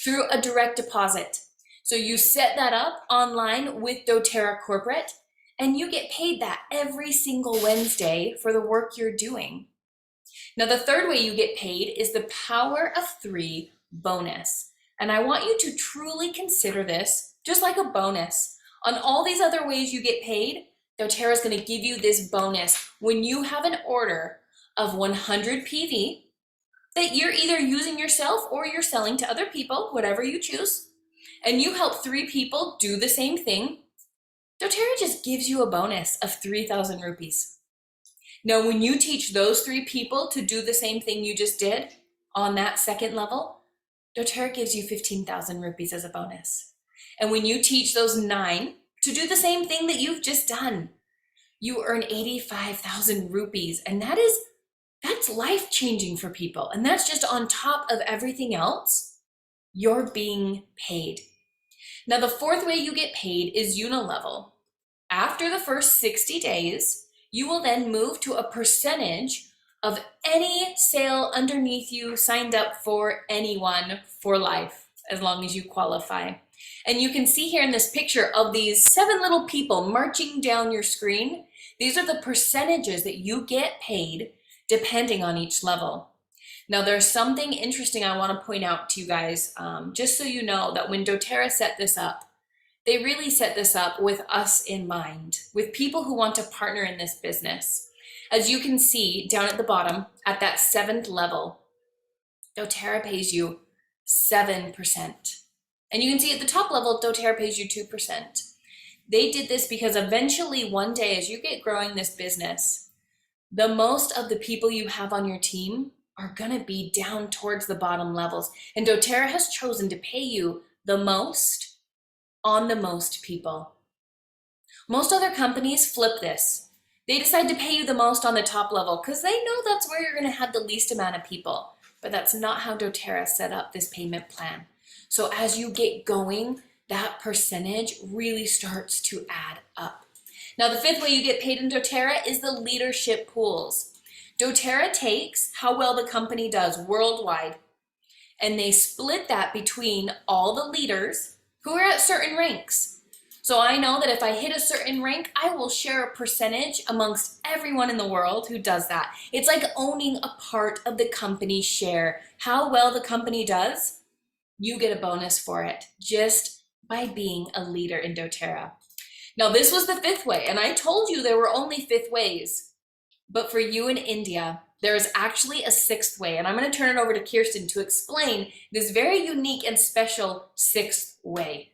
through a direct deposit. So you set that up online with doTERRA Corporate, and you get paid that every single Wednesday for the work you're doing. Now, the third way you get paid is the Power of 3 bonus. And I want you to truly consider this just like a bonus. On all these other ways you get paid, doTERRA is going to give you this bonus when you have an order of 100 PV that you're either using yourself or you're selling to other people, whatever you choose, and you help 3 people do the same thing. doTERRA just gives you a bonus of 3,000 rupees. Now, when you teach those 3 people to do the same thing you just did on that second level, doTERRA gives you 15,000 rupees as a bonus. And when you teach those 9 to do the same thing that you've just done, you earn 85,000 rupees. And that's life-changing for people. And that's just on top of everything else you're being paid. Now, the fourth way you get paid is unilevel. After the first 60 days, you will then move to a percentage of any sale underneath you signed up for anyone for life, as long as you qualify. And you can see here in this picture of these 7 little people marching down your screen. These are the percentages that you get paid depending on each level. Now, there's something interesting I want to point out to you guys, just so you know that when doTERRA set this up, they really set this up with us in mind, with people who want to partner in this business. As you can see down at the bottom, at that 7th level, doTERRA pays you 7%. And you can see at the top level, doTERRA pays you 2%. They did this because eventually one day, as you get growing this business, the most of the people you have on your team are going to be down towards the bottom levels. And doTERRA has chosen to pay you the most on the most people. Most other companies flip this. They decide to pay you the most on the top level because they know that's where you're going to have the least amount of people. But that's not how doTERRA set up this payment plan. So as you get going, that percentage really starts to add up. Now, the fifth way you get paid in doTERRA is the leadership pools. doTERRA takes how well the company does worldwide, and they split that between all the leaders who are at certain ranks. So I know that if I hit a certain rank, I will share a percentage amongst everyone in the world who does that. It's like owning a part of the company share. How well the company does, you get a bonus for it just by being a leader in doTERRA. Now, this was the fifth way, and I told you there were only fifth ways. But for you in India, there is actually a sixth way, and I'm going to turn it over to Kirsten to explain this very unique and special sixth way.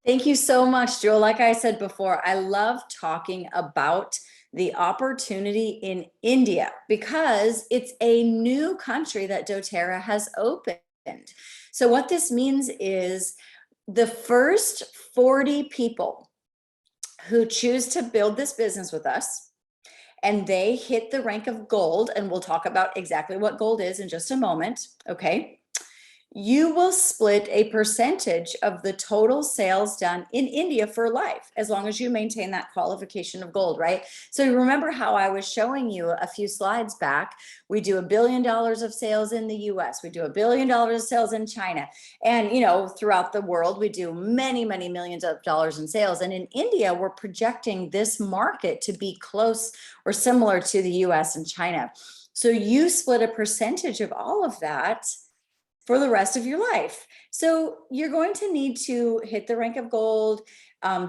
Thank you so much, Jewl. Like I said before, I love talking about the opportunity in India because it's a new country that doTERRA has opened. So what this means is the first 40 people who choose to build this business with us, and they hit the rank of gold, and we'll talk about exactly what gold is in just a moment, okay? You will split a percentage of the total sales done in India for life, as long as you maintain that qualification of gold, right? So you remember how I was showing you a few slides back, we do $1 billion of sales in the US, we do $1 billion of sales in China. And, you know, throughout the world, we do many, many millions of dollars in sales. And in India, we're projecting this market to be close or similar to the US and China. So you split a percentage of all of that for the rest of your life. So you're going to need to hit the rank of gold,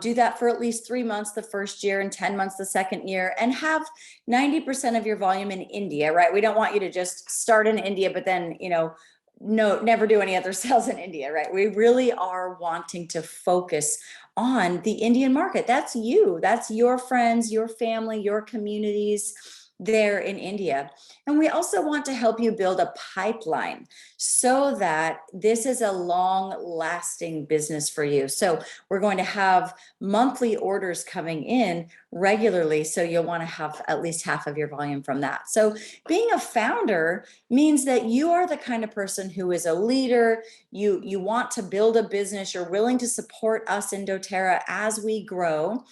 do that for at least 3 months the first year and 10 months the second year, and have 90% of your volume in India, right? We don't want you to just start in India, but then, you know, never do any other sales in India, right? We really are wanting to focus on the Indian market. That's you, that's your friends, your family, your communities there in India. And we also want to help you build a pipeline so that this is a long-lasting business for you. So we're going to have monthly orders coming in regularly, so you'll want to have at least half of your volume from that. So being a founder means that you are the kind of person who is a leader, you want to build a business, you're willing to support us in doTERRA as we grow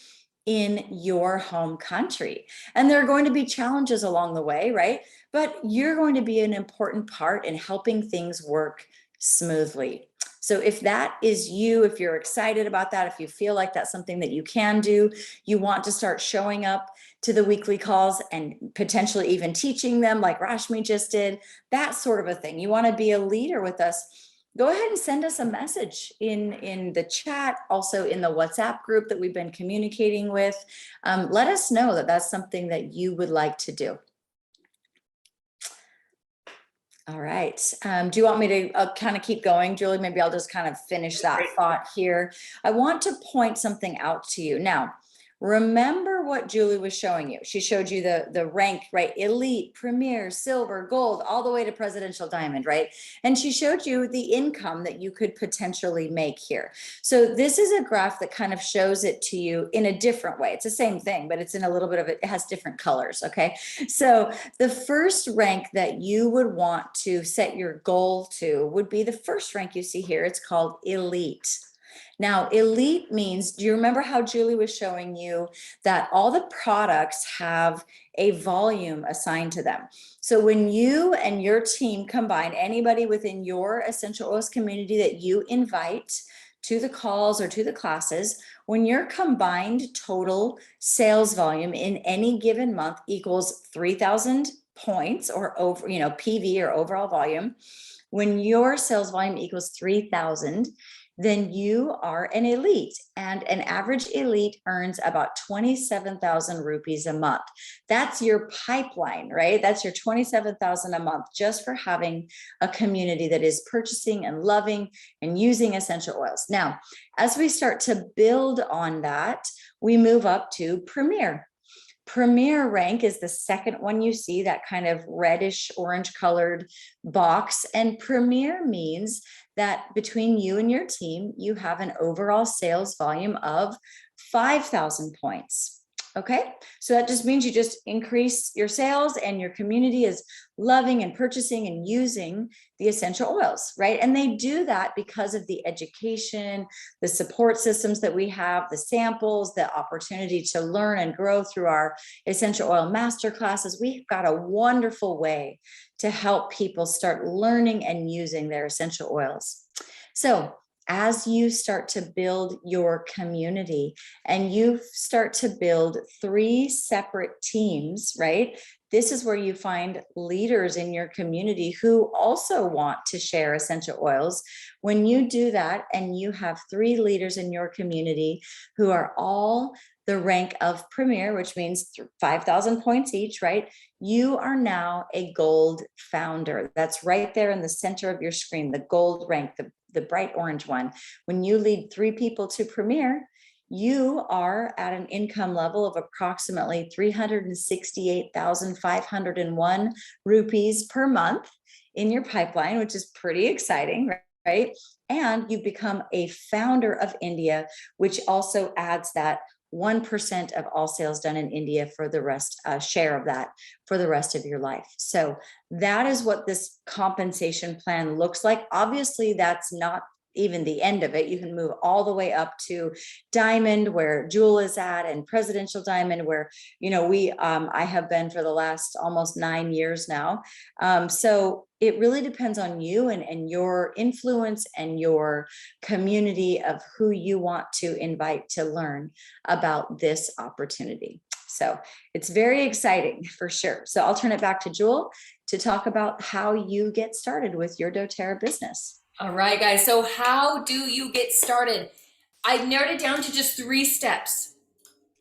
in your home country. And there are going to be challenges along the way, right? But you're going to be an important part in helping things work smoothly. So if that is you, if you're excited about that, if you feel like that's something that you can do, you want to start showing up to the weekly calls and potentially even teaching them like Rashmi just did, that sort of a thing. You want to be a leader with us, go ahead and send us a message in the chat, also in the WhatsApp group that we've been communicating with. Let us know that that's something that you would like to do. All right. Do you want me to kind of keep going, Julie? Maybe I'll just kind of finish that thought here. I want to point something out to you. Now, remember what Julie was showing you. She showed you the rank, right? Elite, premier, silver, gold, all the way to presidential diamond, right? And she showed you the income that you could potentially make here. So this is a graph that kind of shows it to you in a different way. It's the same thing, but it's in a little bit of it has different colors, okay? So the first rank that you would want to set your goal to would be the first rank you see here. It's called elite. Now, elite means, do you remember how Julie was showing you that all the products have a volume assigned to them? So when you and your team combine, anybody within your essential oils community that you invite to the calls or to the classes, when your combined total sales volume in any given month equals 3,000 points or over, you know, PV or overall volume, when your sales volume equals 3,000, then you are an elite, and an average elite earns about 27,000 rupees a month. That's your pipeline, right? That's your 27,000 a month just for having a community that is purchasing and loving and using essential oils. Now, as we start to build on that, we move up to premier. Premier rank is the second one you see, that kind of reddish orange colored box. And Premier means that between you and your team, you have an overall sales volume of 5,000 points. Okay, so that just means you just increase your sales and your community is loving and purchasing and using the essential oils, right? And they do that because of the education, the support systems that we have, the samples, the opportunity to learn and grow through our essential oil master classes. We've got a wonderful way to help people start learning and using their essential oils. So as you start to build your community and you start to build 3 separate teams, right? This is where you find leaders in your community who also want to share essential oils. When you do that and you have 3 leaders in your community who are all the rank of Premier, which means 5,000 points each, right? You are now a gold founder. That's right there in the center of your screen, the gold rank, the bright orange one. When you lead 3 people to Premier, you are at an income level of approximately 368,501 rupees per month in your pipeline, which is pretty exciting, right? And you've become a founder of India, which also adds that 1% of all sales done in India for the rest, share of that for the rest of your life. So that is what this compensation plan looks like. Obviously, that's not even the end of it. You can move all the way up to diamond, where Jewl is at, and presidential diamond, where, you know, I have been for the last almost 9 years now. So it really depends on you and your influence and your community of who you want to invite to learn about this opportunity. So it's very exciting for sure. So I'll turn it back to Jewl to talk about how you get started with your doTERRA business. All right, guys. So how do you get started? I narrowed it down to just 3 steps.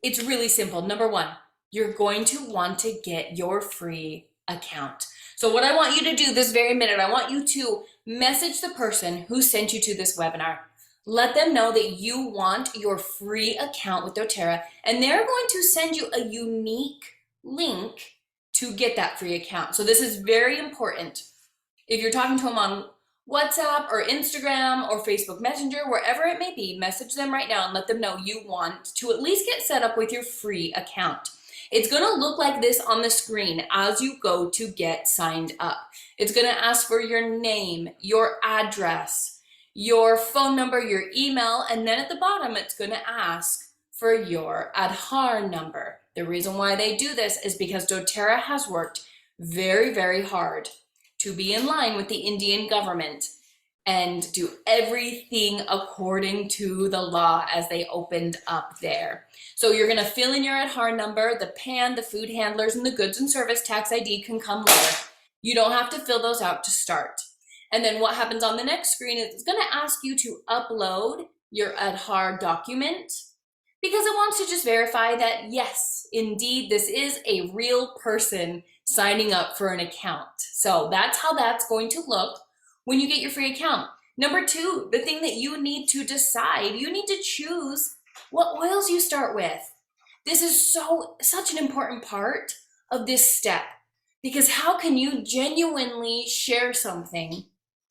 It's really simple. Number 1, you're going to want to get your free account. So what I want you to do this very minute, I want you to message the person who sent you to this webinar. Let them know that you want your free account with doTERRA, and they're going to send you a unique link to get that free account. So this is very important. If you're talking to them on WhatsApp or Instagram or Facebook Messenger, wherever it may be, message them right now and let them know you want to at least get set up with your free account. It's going to look like this on the screen as you go to get signed up. It's going to ask for your name, your address, your phone number, your email, and then at the bottom, it's going to ask for your Aadhaar number. The reason why they do this is because doTERRA has worked very, very hard to be in line with the Indian government and do everything according to the law as they opened up there. So you're going to fill in your Aadhaar number, the PAN, the food handlers, and the goods and service tax ID can come later. You don't have to fill those out to start. And then what happens on the next screen is it's going to ask you to upload your Aadhaar document because it wants to just verify that, yes, indeed, this is a real person signing up for an account. So that's how that's going to look when you get your free account. Number 2, the thing that you need to decide, you need to choose what oils you start with. This is such an important part of this step, because how can you genuinely share something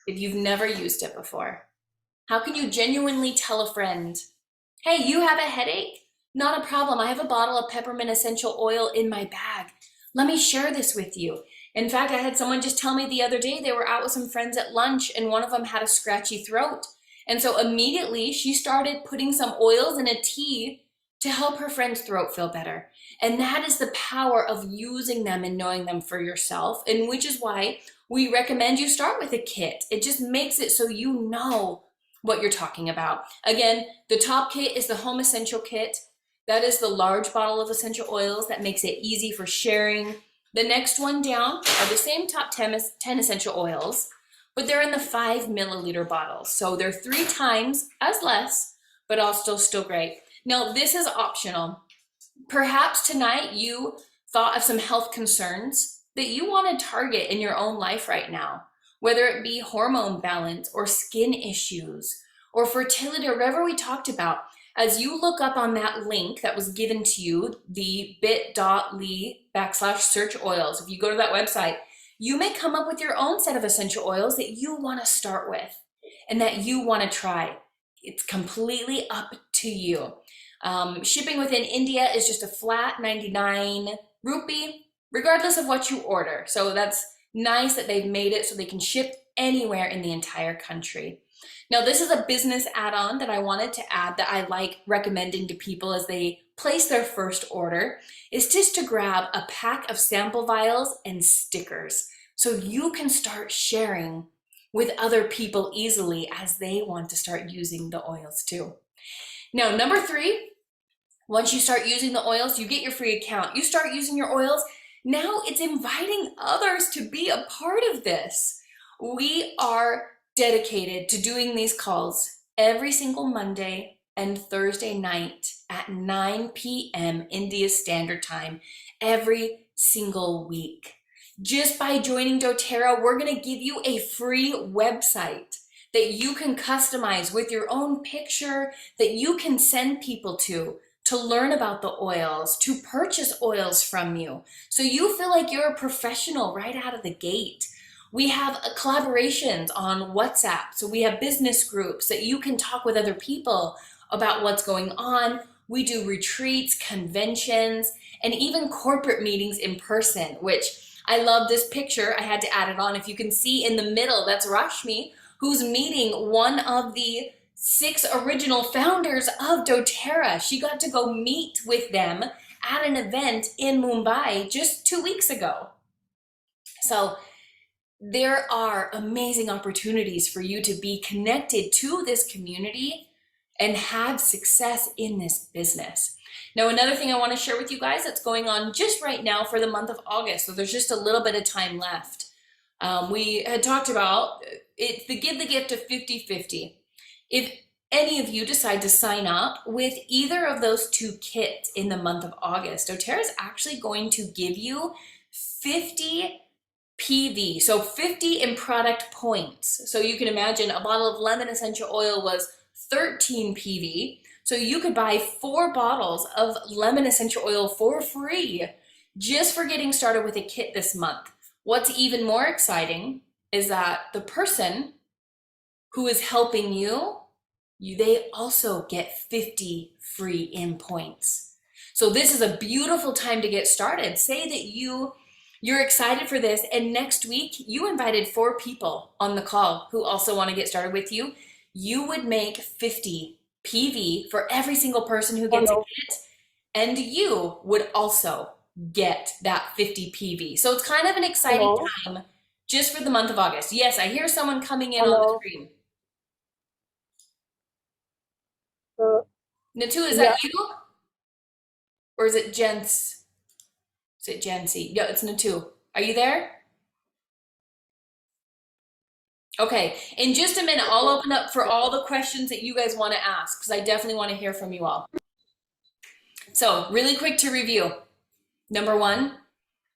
if you've never used it before? How can you genuinely tell a friend, hey, you have a headache? Not a problem. I have a bottle of peppermint essential oil in my bag. Let me share this with you. In fact, I had someone just tell me the other day they were out with some friends at lunch and one of them had a scratchy throat. And so immediately she started putting some oils in a tea to help her friend's throat feel better. And that is the power of using them and knowing them for yourself, and which is why we recommend you start with a kit. It just makes it so you know what you're talking about. Again, the top kit is the Home Essential Kit. That is the large bottle of essential oils that makes it easy for sharing. The next one down are the same top 10 essential oils, but they're in the 5 milliliter bottles. So they're 3 times as less, but also still great. Now, this is optional. Perhaps tonight you thought of some health concerns that you want to target in your own life right now, whether it be hormone balance or skin issues or fertility or whatever we talked about. As you look up on that link that was given to you, the bit.ly/search oils, if you go to that website, you may come up with your own set of essential oils that you want to start with and that you want to try. It's completely up to you. Shipping within India is just a flat 99 rupee, regardless of what you order. So that's nice that they've made it so they can ship anywhere in the entire country. Now, this is a business add-on that I wanted to add that I like recommending to people as they place their first order, is just to grab a pack of sample vials and stickers so you can start sharing with other people easily as they want to start using the oils too. Now, number 3, once you start using the oils, you get your free account. You start using your oils. Now it's inviting others to be a part of this. We are dedicated to doing these calls every single Monday and Thursday night at 9 p.m. India Standard Time every single week. Just by joining doTERRA, we're going to give you a free website that you can customize with your own picture, that you can send people to learn about the oils, to purchase oils from you. So you feel like you're a professional right out of the gate. We have collaborations on WhatsApp. So we have business groups that you can talk with other people about what's going on. We do retreats, conventions, and even corporate meetings in person, which I love this picture. I had to add it on. If you can see in the middle, that's Rashmi, who's meeting one of the 6 original founders of doTERRA. She got to go meet with them at an event in Mumbai just 2 weeks ago. So there are amazing opportunities for you to be connected to this community and have success in this business. Now, another thing I want to share with you guys that's going on just right now for the month of August, so there's just a little bit of time left. We had talked about it, give the gift of 50-50. If any of you decide to sign up with either of those 2 kits in the month of August, doTERRA is actually going to give you 50 PV, so 50 in product points. So you can imagine a bottle of lemon essential oil was 13 PV. So you could buy 4 bottles of lemon essential oil for free just for getting started with a kit this month. What's even more exciting is that the person who is helping you, they also get 50 free in points. So this is a beautiful time to get started. Say that you're excited for this, and next week you invited 4 people on the call who also want to get started with you. You would make 50 PV for every single person who gets a kit, and you would also get that 50 PV. So it's kind of an exciting time just for the month of August. Yes, I hear someone coming in on the screen. Natu, is that you? Or is it Jens? Is it Jency? No, it's Natu. Are you there? Okay, in just a minute, I'll open up for all the questions that you guys want to ask, because I definitely want to hear from you all. So really quick to review. Number 1,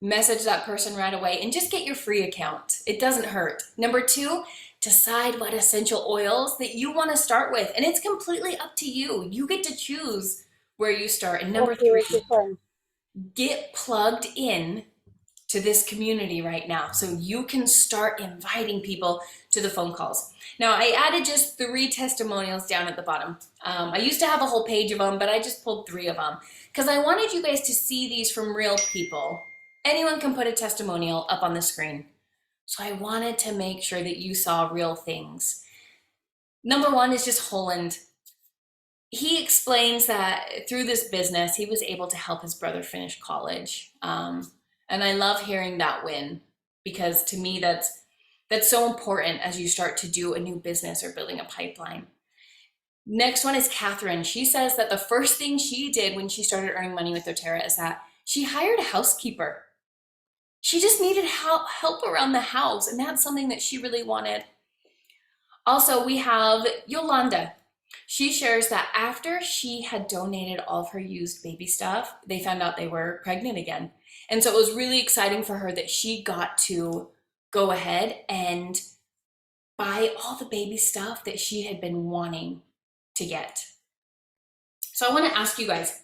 message that person right away and just get your free account. It doesn't hurt. Number 2, decide what essential oils that you want to start with, and it's completely up to you. You get to choose where you start. And number 3, get plugged in to this community right now so you can start inviting people to the phone calls. Now, I added just 3 testimonials down at the bottom. I used to have a whole page of them, but I just pulled 3 of them because I wanted you guys to see these from real people. Anyone can put a testimonial up on the screen. So I wanted to make sure that you saw real things. Number 1 is just Holland. He explains that through this business, he was able to help his brother finish college. And I love hearing that win, because to me, that's so important as you start to do a new business or building a pipeline. Next one is Catherine. She says that the first thing she did when she started earning money with doTERRA is that she hired a housekeeper. She just needed help around the house, and that's something that she really wanted. Also, we have Yolanda. She shares that after she had donated all of her used baby stuff, they found out they were pregnant again. And so it was really exciting for her that she got to go ahead and buy all the baby stuff that she had been wanting to get. So I want to ask you guys,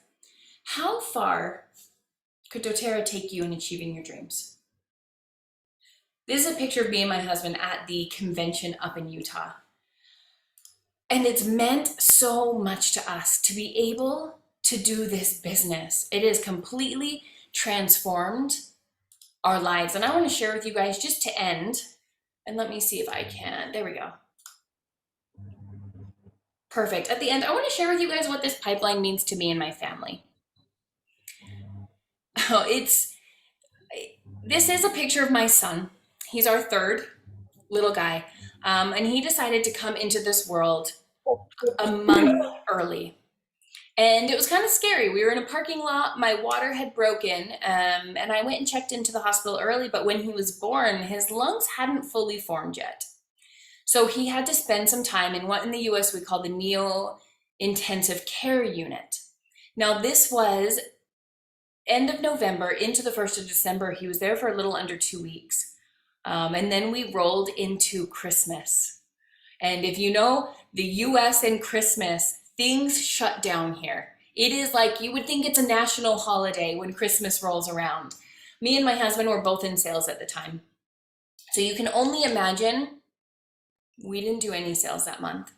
how far could doTERRA take you in achieving your dreams? This is a picture of me and my husband at the convention up in Utah. And it's meant so much to us to be able to do this business. It has completely transformed our lives. And I want to share with you guys just to end, and let me see if I can. There we go. Perfect. At the end, I want to share with you guys what this pipeline means to me and my family. Oh, this is a picture of my son. He's our third little guy. And he decided to come into this world a month early. And it was kind of scary. We were in a parking lot. My water had broken. And I went and checked into the hospital early. But when he was born, his lungs hadn't fully formed yet. So he had to spend some time in what in the US we call the neo-intensive care unit. Now this was end of November into the 1st of December. He was there for a little under 2 weeks. And then we rolled into Christmas. And if you know the US and Christmas, things shut down here. It is like you would think it's a national holiday when Christmas rolls around. Me and my husband were both in sales at the time. So you can only imagine we didn't do any sales that month.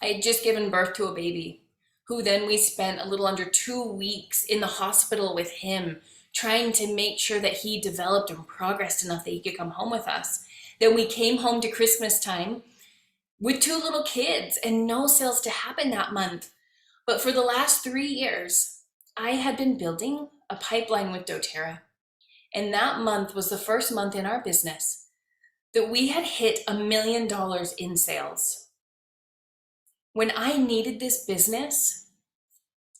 I had just given birth to a baby who then we spent a little under 2 weeks in the hospital with him, trying to make sure that he developed and progressed enough that he could come home with us. Then we came home to Christmas time with 2 little kids and no sales to happen that month. But for the last 3 years, I had been building a pipeline with doTERRA. And that month was the first month in our business that we had hit $1 million in sales. When I needed this business,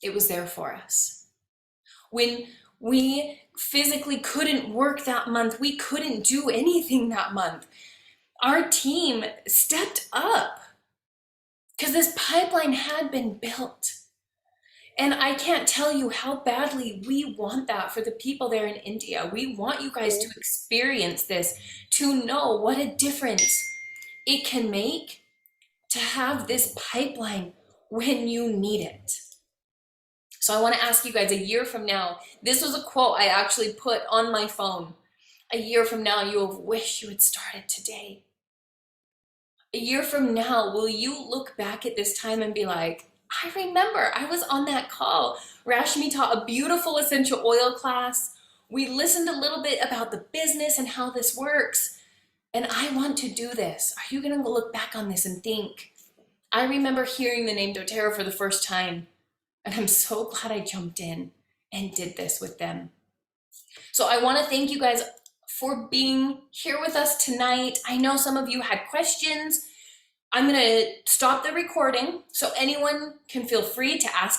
it was there for us. When we physically couldn't work that month, we couldn't do anything that month, our team stepped up because this pipeline had been built. And I can't tell you how badly we want that for the people there in India. We want you guys to experience this, to know what a difference it can make to have this pipeline when you need it. So I want to ask you guys, a year from now, this was a quote I actually put on my phone. A year from now, you'll wish you had started today. A year from now, will you look back at this time and be like, I remember I was on that call. Rashmi taught a beautiful essential oil class. We listened a little bit about the business and how this works. And I want to do this. Are you going to look back on this and think, I remember hearing the name doTERRA for the first time. And I'm so glad I jumped in and did this with them. So I want to thank you guys for being here with us tonight. I know some of you had questions. I'm going to stop the recording so anyone can feel free to ask